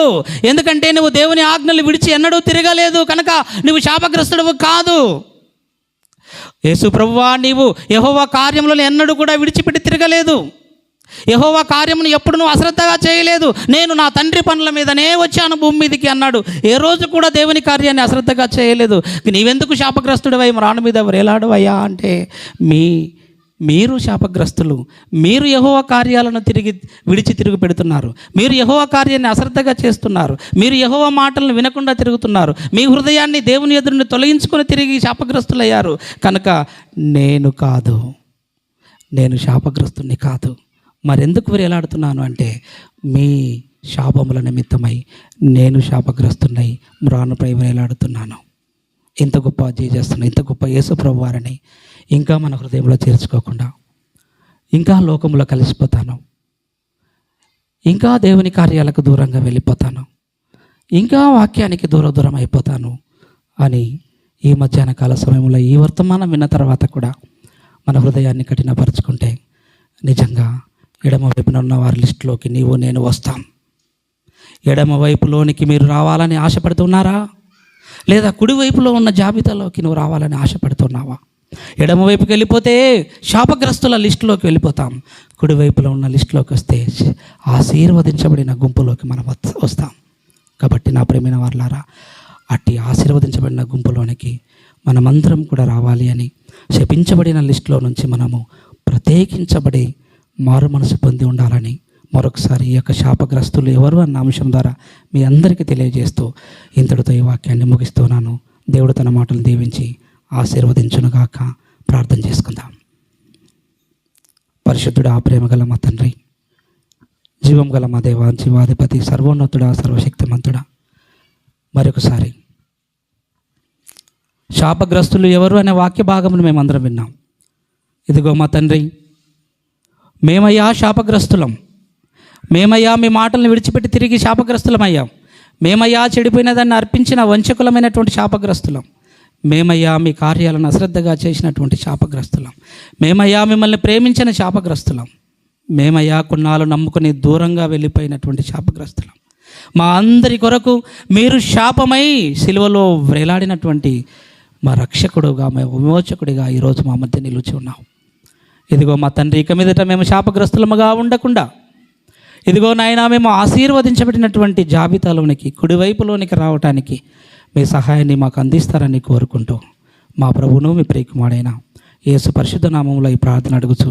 ఎందుకంటే నువ్వు దేవుని ఆజ్ఞలు విడిచి ఎన్నడూ తిరగలేదు కనుక నువ్వు శాపగ్రస్తుడవు కాదు. యేసు ప్రభువా, నీవు యెహోవా కార్యములను ఎన్నడూ కూడా విడిచిపెట్టి తిరగలేదు. యెహోవా కార్యమును ఎప్పుడు నువ్వు అశ్రద్ధగా చేయలేదు. నేను నా తండ్రి పనుల మీదనే వచ్చాను భూమి మీదకి అన్నాడు. ఏ రోజు కూడా దేవుని కార్యాన్ని అశ్రద్ధగా చేయలేదు. నీవెందుకు శాపగ్రస్తుడివై మ్రాను మీద వేలాడవయ్యా అంటే, మీరు శాపగ్రస్తులు. మీరు యెహోవా కార్యాలను విడిచి తిరుగు పెడుతున్నారు. మీరు యెహోవా కార్యాన్ని అశ్రద్ధగా చేస్తున్నారు. మీరు యెహోవా మాటలను వినకుండా తిరుగుతున్నారు. మీ హృదయాన్ని దేవుని ఎదురుని తొలగించుకొని తిరిగి శాపగ్రస్తులయ్యారు. కనుక నేను శాపగ్రస్తుని కాదు. మరెందుకు వేలాడుతున్నాను అంటే, మీ శాపముల నిమిత్తమై నేను శాపగ్రస్తున్నై మ్రానుపై వేలాడుతున్నాను. ఇంత గొప్ప చేస్తున్నాను, ఇంత గొప్ప యేసు ప్రభు వారిని ఇంకా మన హృదయంలో చేర్చుకోకుండా ఇంకా లోకంలో కలిసిపోతాను, ఇంకా దేవుని కార్యాలకు దూరంగా వెళ్ళిపోతాను, ఇంకా వాక్యానికి దూరం అయిపోతాను అని ఈ మధ్యాహ్న కాల సమయంలో ఈ వర్తమానం విన్న తర్వాత కూడా మన హృదయాన్ని కఠినపరుచుకుంటే, నిజంగా ఎడమ వైపున ఉన్న వారి లిస్టులోకి నేను వస్తాం. ఎడమ వైపులోనికి మీరు రావాలని ఆశపడుతున్నారా? లేదా కుడివైపులో ఉన్న జాబితాలోకి నువ్వు రావాలని ఆశపడుతున్నావా? ఎడమ వైపుకి వెళ్ళిపోతే శాపగ్రస్తుల లిస్టులోకి వెళ్ళిపోతాం. కుడివైపులో ఉన్న లిస్టులోకి వస్తే ఆశీర్వదించబడిన గుంపులోకి మనం వస్తాం. కాబట్టి నా ప్రియమైన వారలారా, అట్టి ఆశీర్వదించబడిన గుంపులోనికి మనమందరం కూడా రావాలి అని, శపించబడిన లిస్టులో నుంచి మనము ప్రత్యేకించబడి మారు మనసు పొంది ఉండాలని మరొకసారి ఈ యొక్క శాపగ్రస్తులు ఎవరు అన్న అంశం ద్వారా మీ అందరికీ తెలియజేస్తూ ఇంతటితో ఈ వాక్యాన్ని ముగిస్తున్నాను. దేవుడు తన మాటలు దీవించి ఆశీర్వదించునుగాక. ప్రార్థన చేసుకుందాం. పరిశుద్ధుడా, ప్రేమ గల మా తండ్రి, జీవం గల మా దేవా, జీవాధిపతి, సర్వోన్నతుడా, సర్వశక్తిమంతుడా, మరొకసారి శాపగ్రస్తులు ఎవరు అనే వాక్య భాగమును మేమందరం విన్నాం. ఇదిగో మా తండ్రి, మేమయ్యా శాపగ్రస్తులం. మేమయ్యా మీ మాటలను విడిచిపెట్టి తిరిగి శాపగ్రస్తులమయ్యాం. మేమయ్యా చెడిపోయిన దాన్ని అర్పించిన వంచకులమైనటువంటి శాపగ్రస్తులం. మేమయ్యా మీ కార్యాలను అశ్రద్ధగా చేసినటువంటి శాపగ్రస్తులం. మేమయ్యా మిమ్మల్ని ప్రేమించిన శాపగ్రస్తులం. మేమయ్యా కొన్నాళ్ళు నమ్ముకుని దూరంగా వెళ్ళిపోయినటువంటి శాపగ్రస్తులం. మా అందరి కొరకు మీరు శాపమై సిలువలో వేలాడినటువంటి మా రక్షకుడుగా, మా విమోచకుడిగా ఈరోజు మా మధ్య నిలిచి ఉన్నావు. ఇదిగో మా తండ్రి, ఇక మీదట మేము శాపగ్రస్తులముగా ఉండకుండా, ఇదిగో నాయనా, మేము ఆశీర్వదించబడినటువంటి జాబితాలోనికి, కుడివైపులోనికి రావటానికి మీ సహాయాన్ని మాకు అందిస్తారని కోరుకుంటూ మా ప్రభువును మీ ప్రియకుమారుడైన యేసు పరిశుద్ధ నామములో ఈ ప్రార్థన అడుగుచు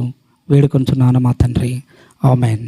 వేడుకొంచున్నాను మా తండ్రి. ఆమేన్.